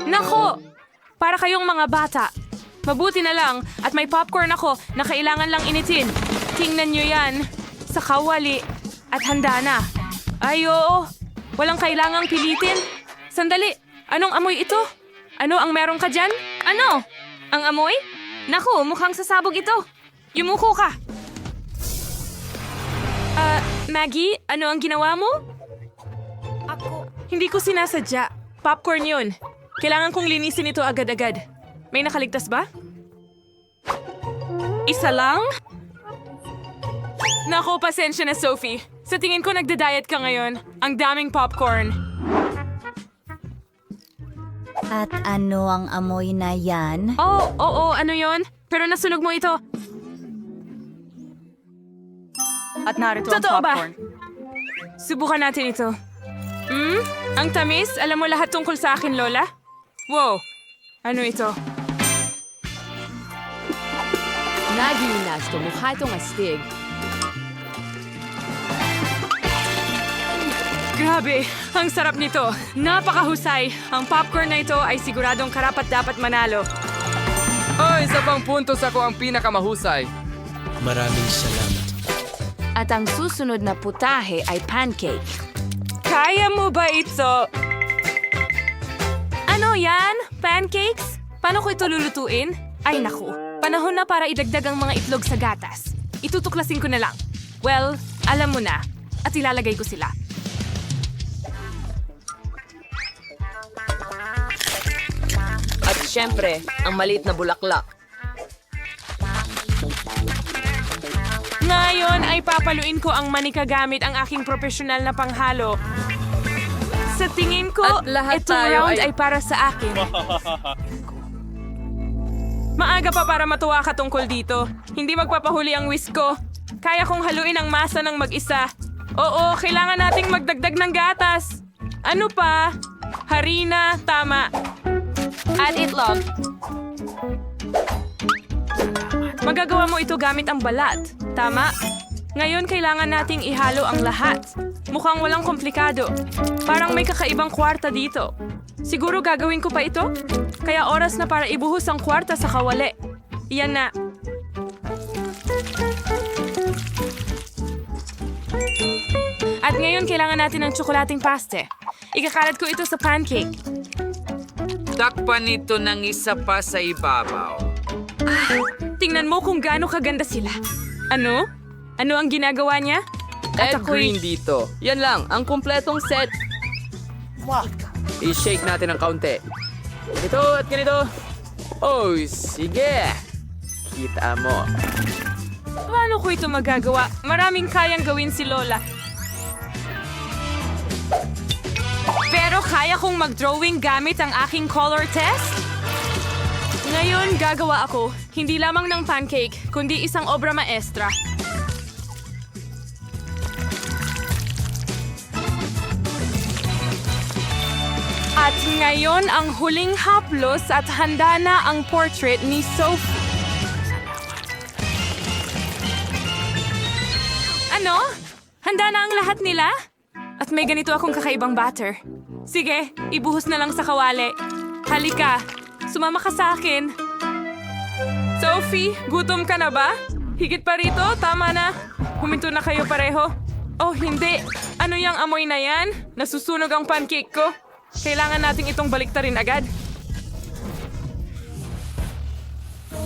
Nako! Para kayong mga bata. Mabuti na lang at may popcorn ako na kailangan lang initin. Tingnan nyo yan. Sa kawali. At handa na. Ay, oo. Walang kailangang pilitin. Sandali. Anong amoy ito? Ano ang meron ka dyan? Ano? Ang amoy? Naku, mukhang sasabog ito. Yumuko ka. Maggie, ano ang ginawa mo? Hindi ko sinasadya. Popcorn yun. Kailangan kong linisin ito agad-agad. May nakaligtas ba? Isa lang? Nako, pasensya na, Sophie. Sa tingin ko nagda-diet ka ngayon. Ang daming popcorn. At ano ang amoy na yan? Oo, ano yon? Pero nasunog mo ito. At narito Totoo ang ba? popcorn. Subukan natin ito. Ang tamis? Alam mo lahat tungkol sa akin, Lola? Wow! Ano ito? Nagiinas to, mukha itong astig. Grabe! Ang sarap nito! Napakahusay! Ang popcorn na ito ay siguradong karapat-dapat manalo. Oh, isa pang puntos ako ang pinakamahusay. Maraming salamat. At ang susunod na putahe ay pancake. Kaya mo ba ito? Ano yan? Pancakes? Paano ko ito lulutuin? Ay naku, panahon na para idagdag ang mga itlog sa gatas. Itutuklasin ko na lang. Well, alam mo na. At ilalagay ko sila. At syempre, ang maliit na bulaklak. Ngayon ay papaluin ko ang manika gamit ang aking profesional na panghalo. Sa tingin ko, At lahat itong tayo round ay- ay para sa akin. Maaga pa para matuwa ka tungkol dito. Hindi magpapahuli ang whisk ko. Kaya kong haluin ang masa ng mag-isa. Oo, kailangan nating magdagdag ng gatas. Ano pa? Harina, tama. At itlog. Magagawa mo ito gamit ang balat. Tama? Ngayon kailangan nating ihalo ang lahat. Mukhang walang komplikado. Parang may kakaibang kwarta dito. Siguro gagawin ko pa ito? Kaya oras na para ibuhos ang kwarta sa kawali. Iyan na. At ngayon kailangan natin ng tsokolating paste. Ikakalat ko ito sa pancake. Takpan ito ng isa pa sa ibabaw. Tingnan mo kung gaano kaganda sila. Ano? Ano ang ginagawa niya? At Green dito. Yan lang, ang kumpletong set. I-shake natin ng kaunti. Ito at ganito. Oh, sige. Kita mo. Paano ko ito magagawa? Maraming kayang gawin si Lola. Pero kaya kong mag-drawing gamit ang aking color test? Ngayon, gagawa ako. Hindi lamang ng pancake, kundi isang obra maestra. At ngayon, ang huling haplos at handa na ang portrait ni Sophie. Ano? Handa na ang lahat nila? At may ganito akong kakaibang batter. Sige, ibuhos na lang sa kawali. Halika, sumama ka sa akin. Sophie, gutom ka na ba? Higit pa rito, tama na. Huminto na kayo pareho. Oh, hindi. Ano yung amoy na yan? Nasusunog ang pancake ko. Kailangan nating itong baliktarin agad.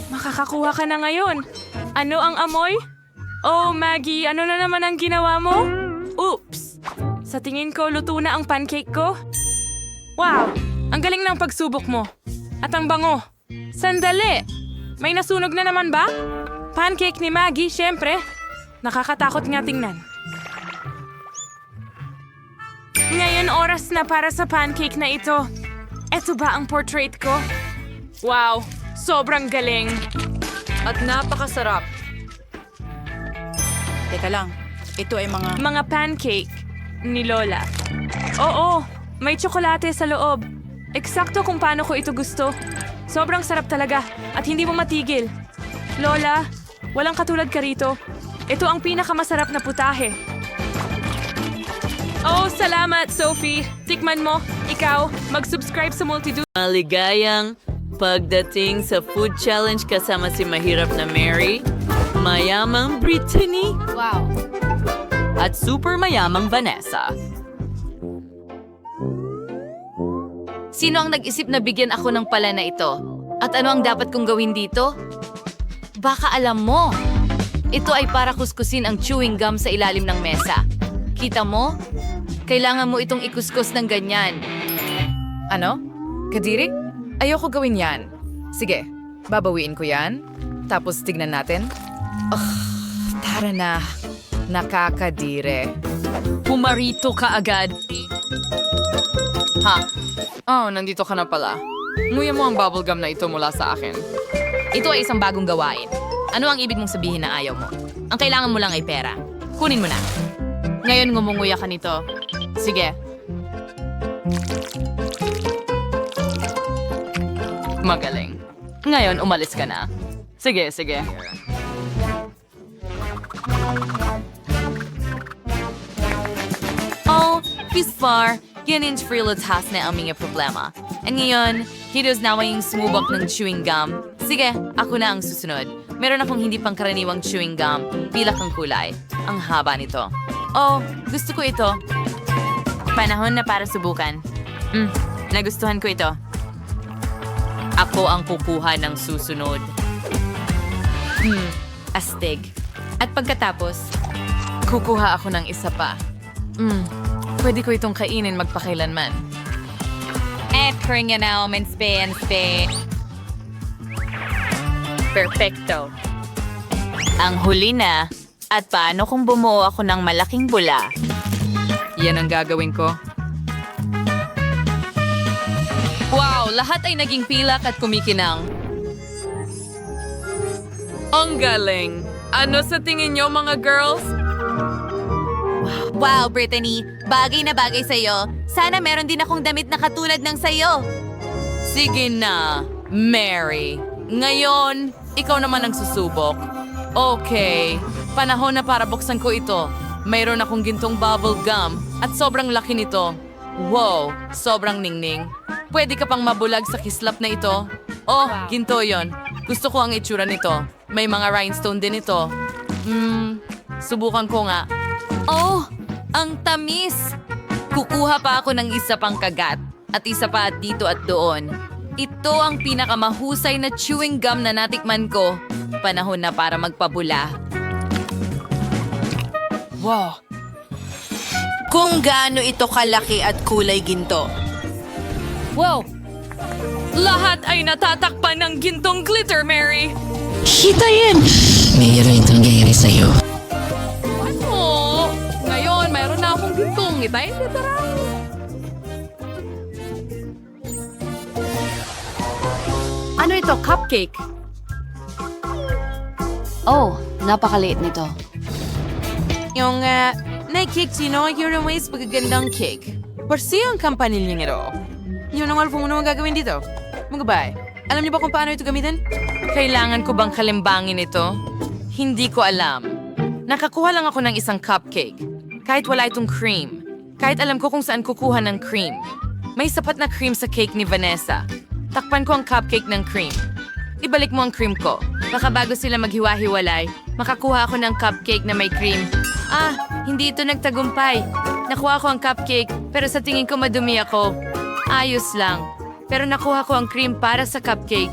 Makakakuha ka na ngayon. Ano ang amoy? Oh, Maggie, ano na naman ang ginawa mo? Oops! Sa tingin ko, luto na ang pancake ko. Wow! Ang galing ng pagsubok mo. At ang bango. Sandali! May nasunog na naman ba? Pancake ni Maggie, syempre. Nakakatakot nga tingnan. Ngayon oras na para sa pancake na ito. Eto ba ang portrait ko? Wow! Sobrang galing. At napakasarap. Teka lang, ito ay mga... Mga pancake ni Lola. Oo, may tsokolate sa loob. Eksakto kung paano ko ito gusto. Sobrang sarap talaga at hindi mo matigil. Lola, walang katulad ka rito. Ito ang pinakamasarap na putahe. Oh, salamat, Sophie. Tikman mo. Ikaw, mag-subscribe sa Multidude. Maligayang pagdating sa food challenge kasama si mahirap na Mary, mayamang Brittany, Wow. at super mayamang Vanessa. Sino ang nag-isip na bigyan ako ng pala na ito? At ano ang dapat kong gawin dito? Baka alam mo. Ito ay para kuskusin ang chewing gum sa ilalim ng mesa. Kita mo? Kailangan mo itong ikuskus ng ganyan. Ano? Kadiri? Ayoko gawin yan. Sige, babawiin ko yan. Tapos tignan natin. Tara na. Nakakadire. Pumarito ka agad. Ha? Oh, nandito ka na pala. Nguya mo ang bubblegum na ito mula sa akin. Ito ay isang bagong gawain. Ano ang ibig mong sabihin na ayaw mo? Ang kailangan mo lang ay pera. Kunin mo na. Ngayon ngumunguya ka nito. Sige. Magaling. Ngayon, umalis ka na. Sige, sige. Oh, Pisfar, ganun frilutas na ang mga problema. At ngayon, hidos na yung sumubok ng chewing gum. Sige, ako na ang susunod. Meron akong hindi pangkaraniwang chewing gum. Pilak ang kulay. Ang haba nito. Oh, gusto ko ito. Panahon na para subukan. Nagustuhan ko ito. Ako ang kukuha ng susunod. Astig. At pagkatapos, Kukuha ako ng isa pa. Pwede ko itong kainin magpakailanman. kring na naman Spain. Perfecto. Ang huli na. At paano kung bumuo ako ng malaking bula? Yan ang gagawin ko. Wow, lahat ay naging pilak at kumikinang. Ang galing. Ano sa tingin nyo, mga girls? Wow, Brittany. Bagay na bagay sa'yo. Sana meron din akong damit na katulad ng sa'yo. Sige na, Mary. Ngayon, ikaw naman ang susubok. Okay, panahon na para buksan ko ito. Mayroon akong gintong bubble gum at sobrang laki nito. Wow, sobrang ningning. Pwede ka pang mabulag sa kislap na ito. Oh, ginto yon. Gusto ko ang itsura nito. May mga rhinestone din ito. Subukan ko nga. Oh, ang tamis! Kukuha pa ako ng isa pang kagat at isa pa dito at doon. Ito ang pinakamahusay na chewing gum na natikman ko. Panahon na para magpabula. Wow, Kung gaano ito kalaki at kulay ginto. Wow! Lahat ay natatakpan ng gintong glitter, Mary! Mayroon itong nangyayari sa'yo. oh, ngayon mayroon na akong gintong. Ngitayin na tara. Ano ito? Cupcake? Oh, napakaliit nito. Yung, na-cake sino, yun ang ways pagkagandang cake. Parsi ang kampanilyang ito. Yun ang alpong mo gagawin dito. Magabay, alam niyo ba kung paano ito gamitin? Kailangan ko bang kalimbangin ito? Hindi ko alam. Nakakuha lang ako ng isang cupcake. Kahit wala itong cream. Kahit alam ko kung saan kukuha ng cream. May sapat na cream sa cake ni Vanessa. Takpan ko ang cupcake ng cream. Ibalik mo ang cream ko. Baka bago sila maghiwa-hiwalay, makakuha ako ng cupcake na may cream. Ah, hindi ito nagtagumpay. Nakuha ko ang cupcake, pero sa tingin ko madumi ako. Ayos lang. Pero nakuha ko ang cream para sa cupcake.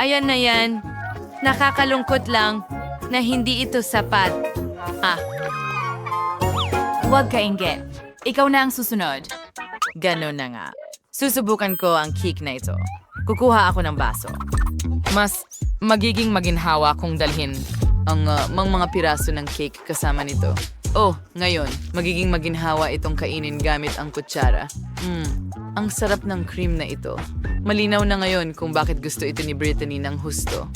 Ayan na yan. Nakakalungkot lang na hindi ito sapat. Huwag ka inggit. Ikaw na ang susunod. Ganon na nga. Susubukan ko ang cake na ito. Kukuha ako ng baso. Mas magiging maginhawa kung dalhin ang mga piraso ng cake kasama nito. Oh, ngayon, magiging maginhawa itong kainin gamit ang kutsara. Ang sarap ng cream na ito. Malinaw na ngayon kung bakit gusto ito ni Brittany ng husto.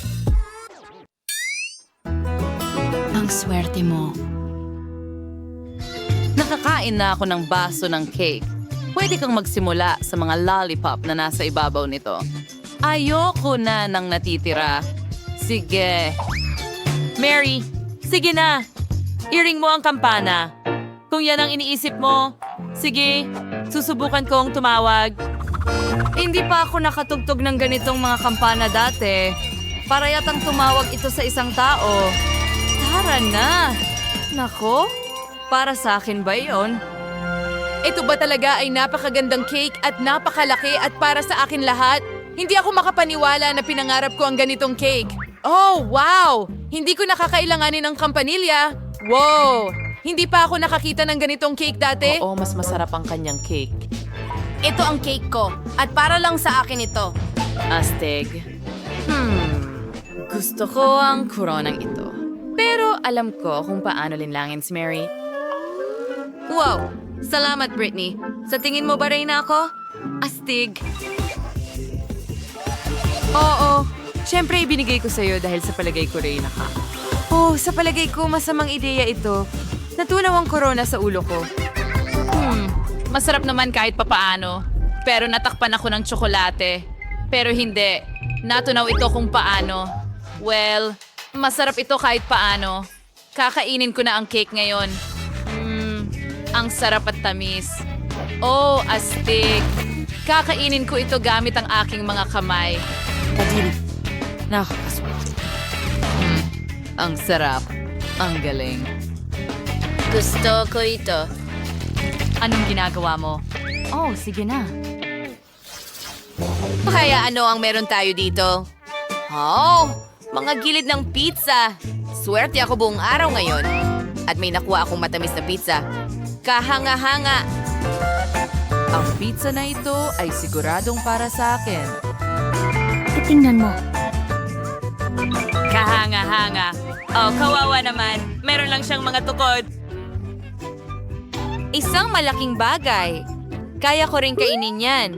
Ang swerte mo. Nakakain na ako ng baso ng cake. Pwede kang magsimula sa mga lollipop na nasa ibabaw nito. Ayoko na ng natitira. Sige. Mary, sige na. I-ring mo ang kampana. Kung yan ang iniisip mo, sige, susubukan kong tumawag. Hindi pa ako nakatugtog ng ganitong mga kampana dati. Para yatang tumawag ito sa isang tao. Tara na. Nako, para sa akin ba yon? Ito ba talaga ay napakagandang cake at napakalaki at para sa akin lahat? Hindi ako makapaniwala na pinangarap ko ang ganitong cake. Oh, wow! Hindi ko nakakailanganin ng kampanilya. Wow! Hindi pa ako nakakita ng ganitong cake dati. Oo, mas masarap ang kanyang cake. Ito ang cake ko. At para lang sa akin ito. Astig. Gusto ko ang koronang ito. Pero alam ko kung paano linlangin si Mary. Wow! Salamat, Britney. Sa tingin mo ba rin ako? Astig. Oo. Siyempre, ibinigay ko sa'yo dahil sa palagay ko rin ka. Oh, sa palagay ko, masamang ideya ito. Natunaw ang corona sa ulo ko. Masarap naman kahit papaano. Pero natakpan ako ng tsokolate. Pero hindi. Natunaw ito kung paano. Well, masarap ito kahit paano. Kakainin ko na ang cake ngayon. Ang sarap at tamis. Oh, astig. Kakainin ko ito gamit ang aking mga kamay. Nakakaswerte. Ang sarap. Ang galing. Gusto ko ito. Anong ginagawa mo? Oh, sige na. Kaya ano ang meron tayo dito? Oh, mga gilid ng pizza. Swerte ako buong araw ngayon. At may nakuha akong matamis na pizza. Kahanga-hanga. Ang pizza na ito ay siguradong para sa akin. Tingnan mo. Kahanga-hanga. Oh, kawawa naman. Meron lang siyang mga tukod. Isang malaking bagay. Kaya ko rin kainin yan.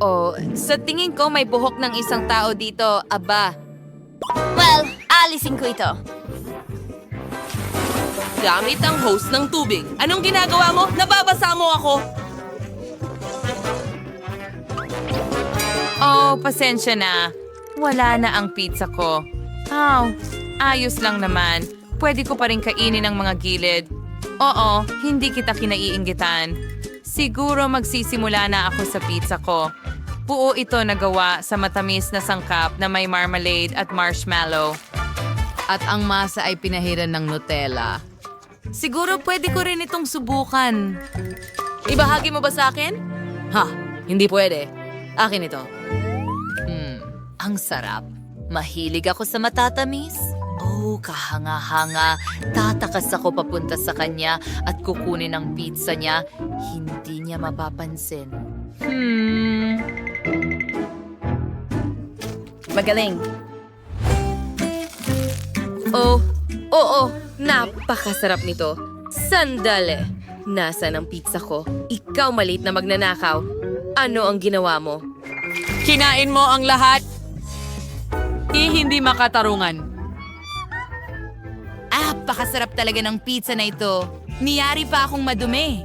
Oh, sa tingin ko may buhok ng isang tao dito. Aba. Well, alisin ko ito. Gamit ang hose ng tubig. Anong ginagawa mo? Nababasa mo ako. Oh, pasensya na. Wala na ang pizza ko. Ayos lang naman. Pwede ko pa rin kainin ang mga gilid. Oo, hindi kita kinaiinggitan. Siguro magsisimula na ako sa pizza ko. Buo ito na gawa sa matamis na sangkap na may marmalade at marshmallow. At ang masa ay pinahiran ng Nutella. Siguro pwede ko rin itong subukan. Ibahagi mo ba sa akin? Ha, hindi pwede. Akin ito. Ang sarap. Mahilig ako sa matatamis. Oh, kahanga-hanga. Tatakas ako papunta sa kanya at kukunin ang pizza niya. Hindi niya mapapansin. Magaling. Oo, napakasarap nito. Sandali. Nasaan ang pizza ko? Ikaw maliit na magnanakaw. Ano ang ginawa mo? Kinain mo ang lahat. Hindi makatarungan. Napakasarap talaga ng pizza na ito. Niyari pa akong madumi.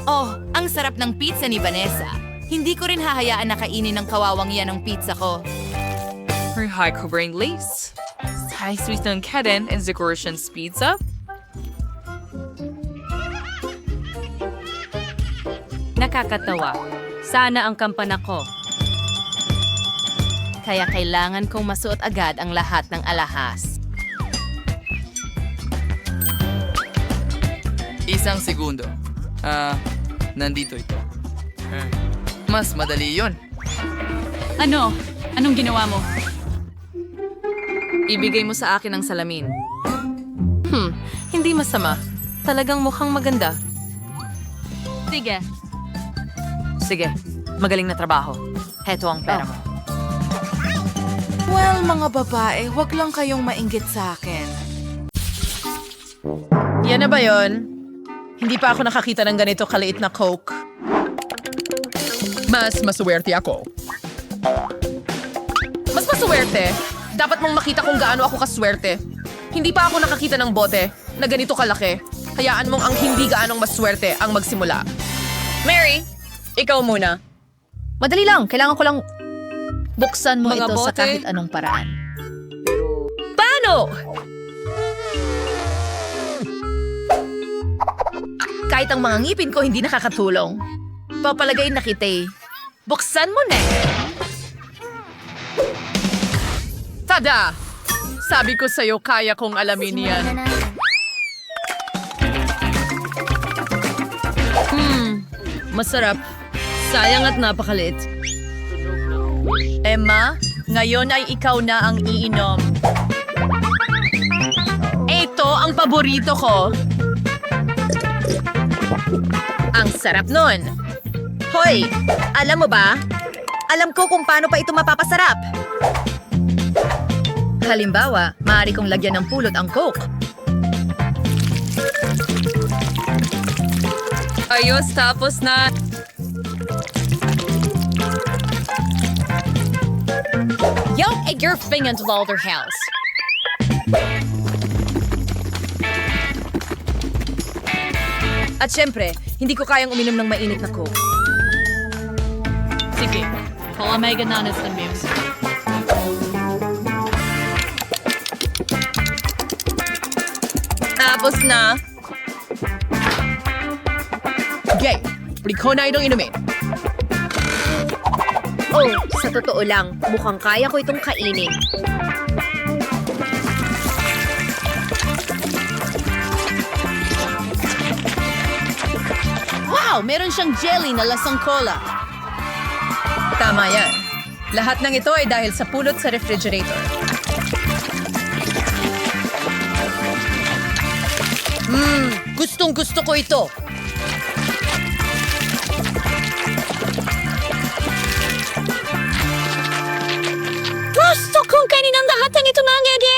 Oh, ang sarap ng pizza ni Vanessa. Hindi ko rin hahayaan na kainin ng kawawang yan ang pizza ko. High covering lace. Thai sweet ng keden and Zagorcian's pizza. Nakakatawa. Sana ang kampana ko. Kaya kailangan kong masuot agad ang lahat ng alahas. Isang segundo. Nandito ito. Mas madali yon. Ano? Anong ginawa mo? Ibigay mo sa akin ang salamin. Hindi masama. Talagang mukhang maganda. Sige, magaling na trabaho. Heto ang pera mo. Well, mga babae, wag lang kayong mainggit sa akin. Yan na ba yon? Hindi pa ako nakakita ng ganito kaliit na Coke. Mas maswerte ako. Mas maswerte? Dapat mong makita kung gaano ako kaswerte. Hindi pa ako nakakita ng bote na ganito kalaki. Hayaan mong ang hindi gaanong maswerte ang magsimula. Mary, ikaw muna. Madali lang. Kailangan ko lang buksan mo Mga ito sa bote? kahit anong paraan. Paano? Kahit ang mga ngipin ko hindi nakakatulong. Papalagay na kita eh. Buksan mo na. Tada! Sabi ko sa'yo, kaya kong alamin yan. Masarap. Sayang at napakalit. Emma, ngayon ay ikaw na ang iinom. Ito ang paborito ko. Ang sarap nun. Hoy! Alam mo ba? Alam ko kung paano pa ito mapapasarap. Halimbawa, maaari kong lagyan ng pulot ang Coke. Ayos, tapos na. Yo, egg your finger into the house. At syempre, hindi ko kayang uminom ng mainit na Coke. Sige, Omega Nanas ng music. Tapos na. Gay, pwede ko na itong inumin. Oh, sa totoo lang, mukhang kaya ko itong kainin. Wow, meron siyang jelly na lasang cola. Tama yan. Lahat ng ito ay dahil sa pulot sa refrigerator. Gustong gusto ko ito. Gusto kong kainin ang lahat ng ito nangyari!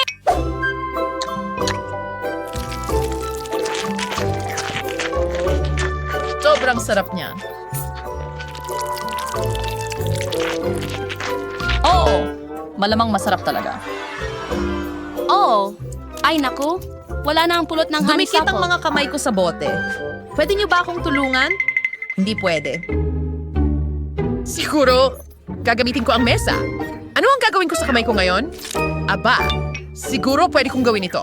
Sobrang sarap niya. Oo, malamang masarap talaga. Oh, ay naku, wala na ang pulot ng Dumikit hansa ang ko. mga kamay ko sa bote. Pwede niyo ba akong tulungan? Hindi pwede. Siguro, gagamitin ko ang mesa. Ano ang gagawin ko sa kamay ko ngayon? Aba, siguro pwede kong gawin ito.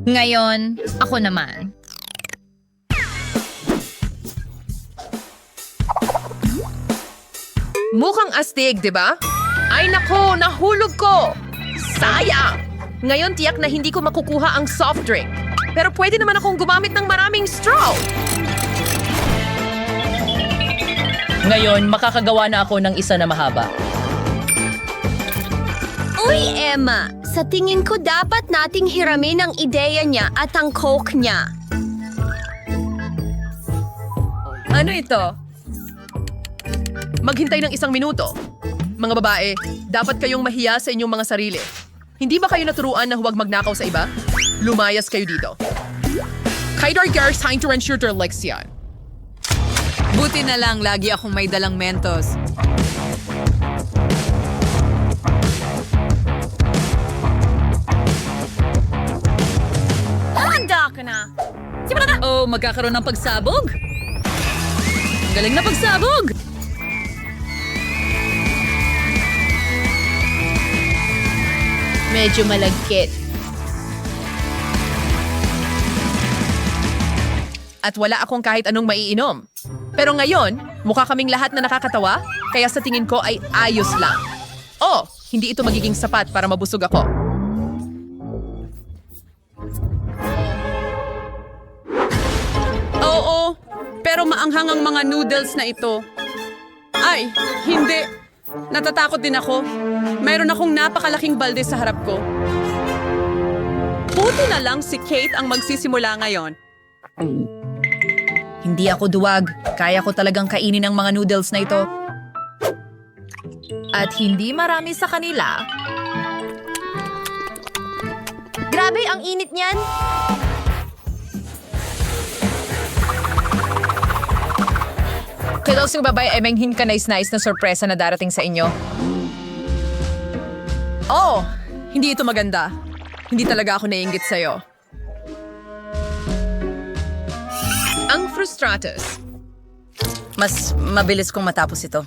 Ngayon, ako naman. Mukhang astig, di ba? Ay nako, nahulog ko! Sayang! Ngayon tiyak na hindi ko makukuha ang soft drink. Pero pwede naman akong gumamit ng maraming straw. Ngayon, makakagawa na ako ng isa na mahaba. Uy, Emma, sa tingin ko dapat nating hiramin ang ideya niya at ang Coke niya. Ano ito? Maghintay ng 1 minuto. Mga babae, dapat kayong mahiya sa inyong mga sarili. Hindi ba kayo naturuan na huwag magnakaw sa iba? Lumayas kayo dito. Kaidar Gars trying to ensure their legs yan. Buti na lang lagi akong may dalang Mentos. Handa ka na! Oh, magkakaroon ng pagsabog? Galing na pagsabog! Medyo malagkit. At wala akong kahit anong maiinom. Pero ngayon, mukha kaming lahat na nakakatawa, kaya sa tingin ko ay ayos lang. Oh, hindi ito magiging sapat para mabusog ako. Oo, pero maanghang ang mga noodles na ito. Ay, hindi. Natatakot din ako. Mayroon akong napakalaking balde sa harap ko. Buti na lang si Kate ang magsisimula ngayon. Hindi ako duwag. Kaya ko talagang kainin ang mga noodles na ito. At hindi marami sa kanila. Grabe, ang init niyan! Kailangan sing babae ay manghin ka nice na sorpresa na darating sa inyo. Oh, hindi ito maganda. Hindi talaga ako naiinggit sa'yo. Ang frustratus. Mas mabilis kong matapos ito.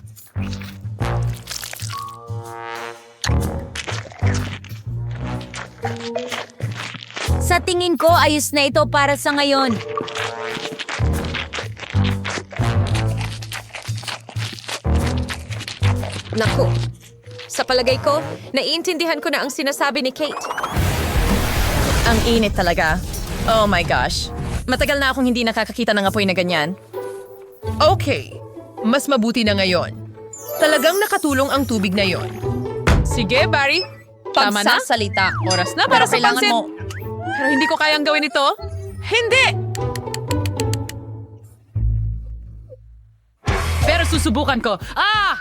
Sa tingin ko, ayos na ito para sa ngayon. Naku, sa palagay ko, naiintindihan ko na ang sinasabi ni Kate. Ang init talaga. Oh my gosh. Matagal na akong hindi nakakakita ng apoy na ganyan. Okay, mas mabuti na ngayon. Talagang nakatulong ang tubig na yon. Sige, Barry. Tama na? Pagsasalita. Oras na para sa kailangan pansit. mo. Pero hindi ko kayang gawin ito. Hindi! Pero susubukan ko. Ah!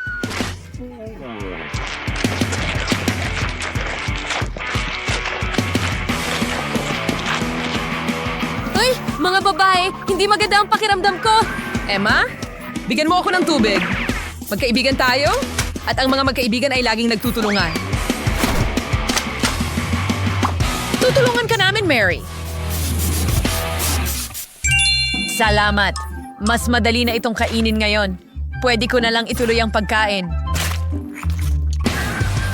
Uy, mga babae, hindi maganda ang pakiramdam ko. Emma, bigyan mo ako ng tubig. Magkaibigan tayo? At ang mga magkaibigan ay laging nagtutulungan. Tutulungan ka namin, Mary. Salamat. Mas madali na itong kainin ngayon. Pwede ko na lang ituloy ang pagkain.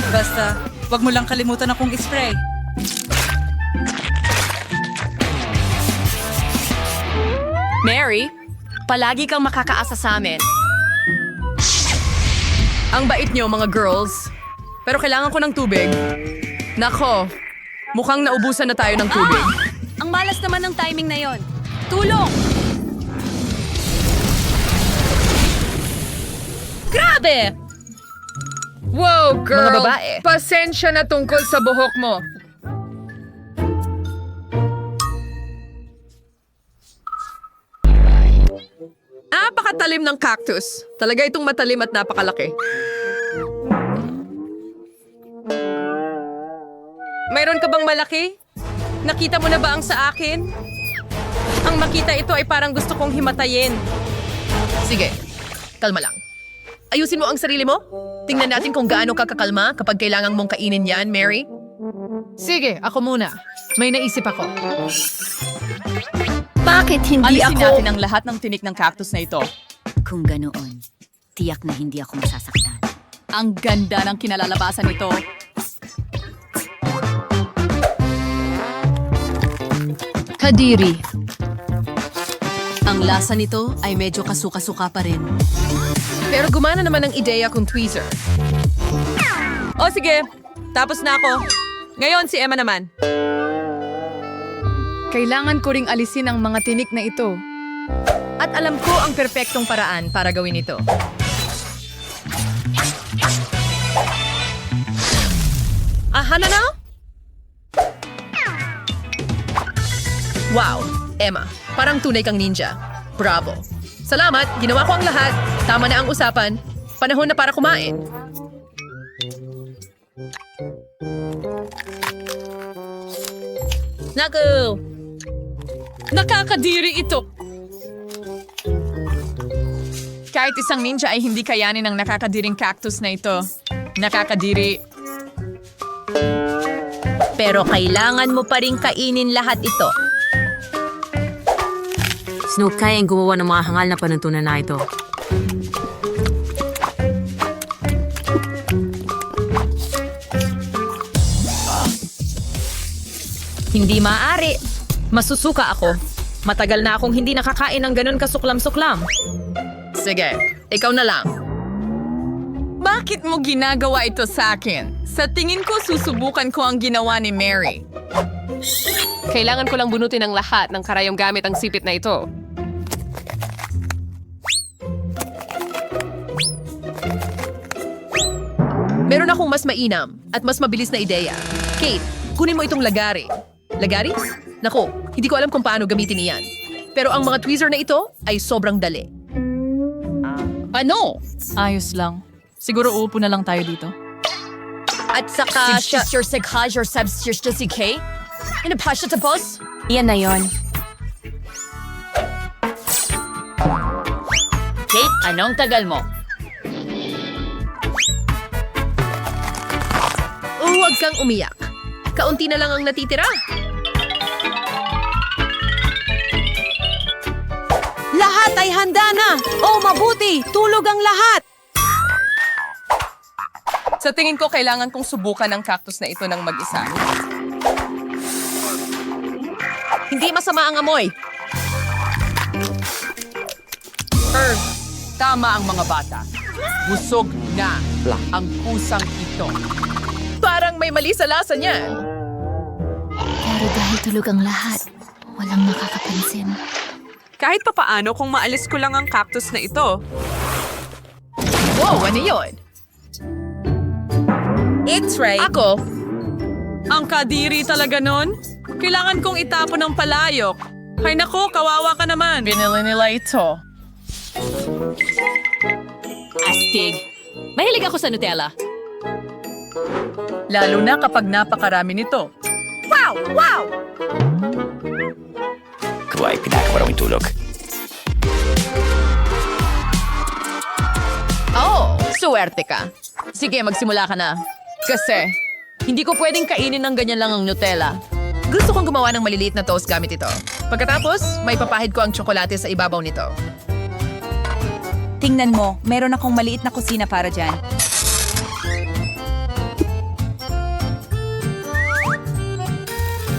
Basta, wag mo lang kalimutan akong ispray. Mary, palagi kang makakaasa sa amin. Ang bait niyo, mga girls. Pero kailangan ko ng tubig. Nako, mukhang naubusan na tayo ng tubig. Ang malas naman ng timing na yon. Tulong! Grabe! Wow, girl! Mga babae. Pasensya na tungkol sa buhok mo. Napakatalim ng cactus. Talaga itong matalim at napakalaki. Mayroon ka bang malaki? Nakita mo na ba ang sa akin? Ang makita ito ay parang gusto kong himatayin. Sige, kalma lang. Ayusin mo ang sarili mo. Tingnan natin kung gaano ka kakalma kapag kailangan mong kainin yan, Mary. Sige, ako muna. May naisip ako. Bakit hindi Alisin ako... natin ang lahat ng tinik ng cactus na ito. Kung ganoon, tiyak na hindi ako masasaktan. Ang ganda ng kinalalabasan nito. Kadiri. Ang lasa nito ay medyo kasuka-suka pa rin. Pero gumana naman ang ideya kong tweezer. O sige, tapos na ako. Ngayon si Emma naman. Kailangan ko ring alisin ang mga tinik na ito. At alam ko ang perpektong paraan para gawin ito. Aha na na? Wow, Emma, parang tunay kang ninja. Bravo. Salamat, ginawa ko ang lahat. Tama na ang usapan. Panahon na para kumain. Naku! Nakakadiri ito! Kahit isang ninja ay hindi kayanin ang nakakadiring cactus na ito. Nakakadiri. Pero kailangan mo pa rin kainin lahat ito. Snow, kaya ang gumawa ng mga hangal na panuntunan na ito. Hindi maaari. Masusuka ako. Matagal na akong hindi nakakain ng ganun kasuklam-suklam. Sige, ikaw na lang. Bakit mo ginagawa ito sa akin? Sa tingin ko, susubukan ko ang ginawa ni Mary. Kailangan ko lang bunutin ang lahat ng karayong gamit ang sipit na ito. Meron akong mas mainam at mas mabilis na ideya. Kate, kunin mo itong lagari. Lagari? Nako, hindi ko alam kung paano gamitin iyan. Pero ang mga tweezer na ito ay sobrang dali. Ano? Ayos lang. Siguro uupo na lang tayo dito. At saka siya... Iyan na yon. Kate, anong tagal mo? Huwag kang umiyak. Kaunti na lang ang natitira. Lahat ay handa na! Oh, mabuti! Tulog ang lahat! Sa tingin ko, kailangan kong subukan ang cactus na ito ng mag-isa. Hindi masama ang amoy. Tama ang mga bata. Busog na ang pusang ito. Parang may mali sa lasa niyan. Pero dahil tulog ang lahat, walang makakapansin. Kahit papaano kung maalis ko lang ang cactus na ito. Wow, ano yun? It's right. Ako? Ang kadiri talaga nun? Kailangan kong itapon ng palayok. Hay nako, kawawa ka naman. Binili nila ito. Astig. Mahilig ako sa Nutella. Lalo na kapag napakarami nito. Wow! Wow! Ako ay pinakamarami tulog. Oh, suwerte ka. Sige, magsimula ka na. Kasi, hindi ko pwedeng kainin ng ganyan lang ang Nutella. Gusto kong gumawa ng maliliit na toast gamit ito. Pagkatapos, may papahid ko ang tsokolate sa ibabaw nito. Tingnan mo, meron akong maliit na kusina para dyan.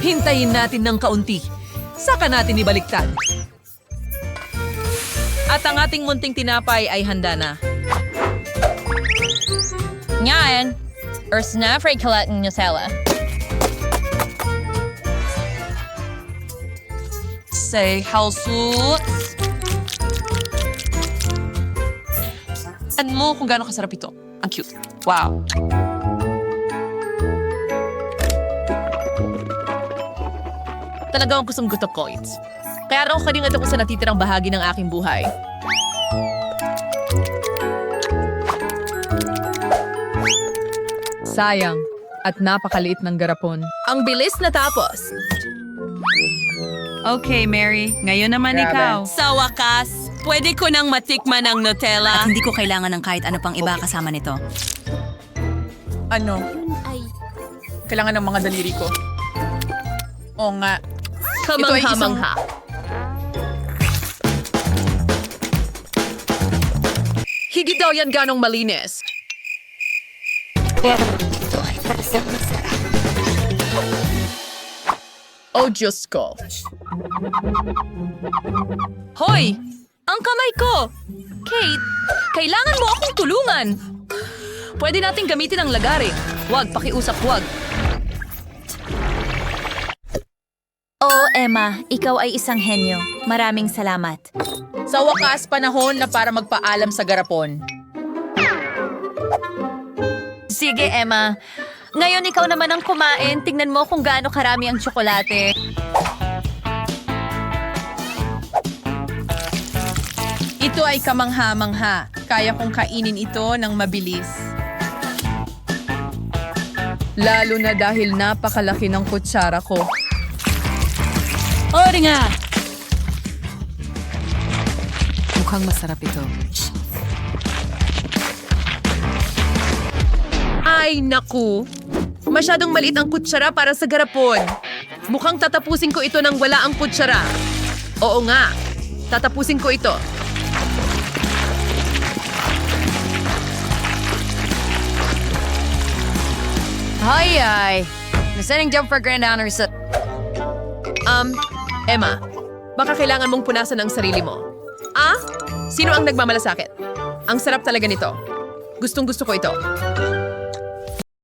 Hintayin natin ng kaunti. Saka natin ibaliktad. At ang ating munting tinapay ay handa na. Ngayon, snafray kalat ng Nutella. Say, halsuts. Ano mo kung gaano kasarap ito? Ang cute. Wow. Talagang gustong gusto ko it. Kaya raw kalingat ako sa natitirang bahagi ng aking buhay. Sayang. At napakaliit ng garapon. Ang bilis natapos. Okay, Mary. Ngayon naman ikaw. Sa wakas, pwede ko nang matikman ang Nutella. At hindi ko kailangan ng kahit ano pang iba kasama nito. Ano? Kailangan ng mga daliri ko. Oo nga. Ito ay isang... Higit daw yan ganong malinis. Oh, Diyos ko. Hoy! Ang kamay ko! Kate, kailangan mo akong tulungan. Pwede nating gamitin ang lagari. Huwag, pakiusap, huwag. Oh, Emma, ikaw ay isang henyo. Maraming salamat. Sa wakas, panahon na para magpaalam sa garapon. Sige, Emma. Ngayon ikaw naman ang kumain. Tingnan mo kung gaano karami ang tsokolate. Ito ay kamangha-mangha. Kaya kong kainin ito ng mabilis. Lalo na dahil napakalaki ng kutsara ko. Ori nga! Mukhang masarap ito. Ay, naku! Masyadong maliit ang kutsara para sa garapon. Mukhang tatapusin ko ito nang wala ang kutsara. Oo nga, tatapusin ko ito. Ay. Nasaning jump for grand honors sa... Emma, baka kailangan mong punasan ang sarili mo. Ah? Sino ang nagmamalasakit? Ang sarap talaga nito. Gustong gusto ko ito.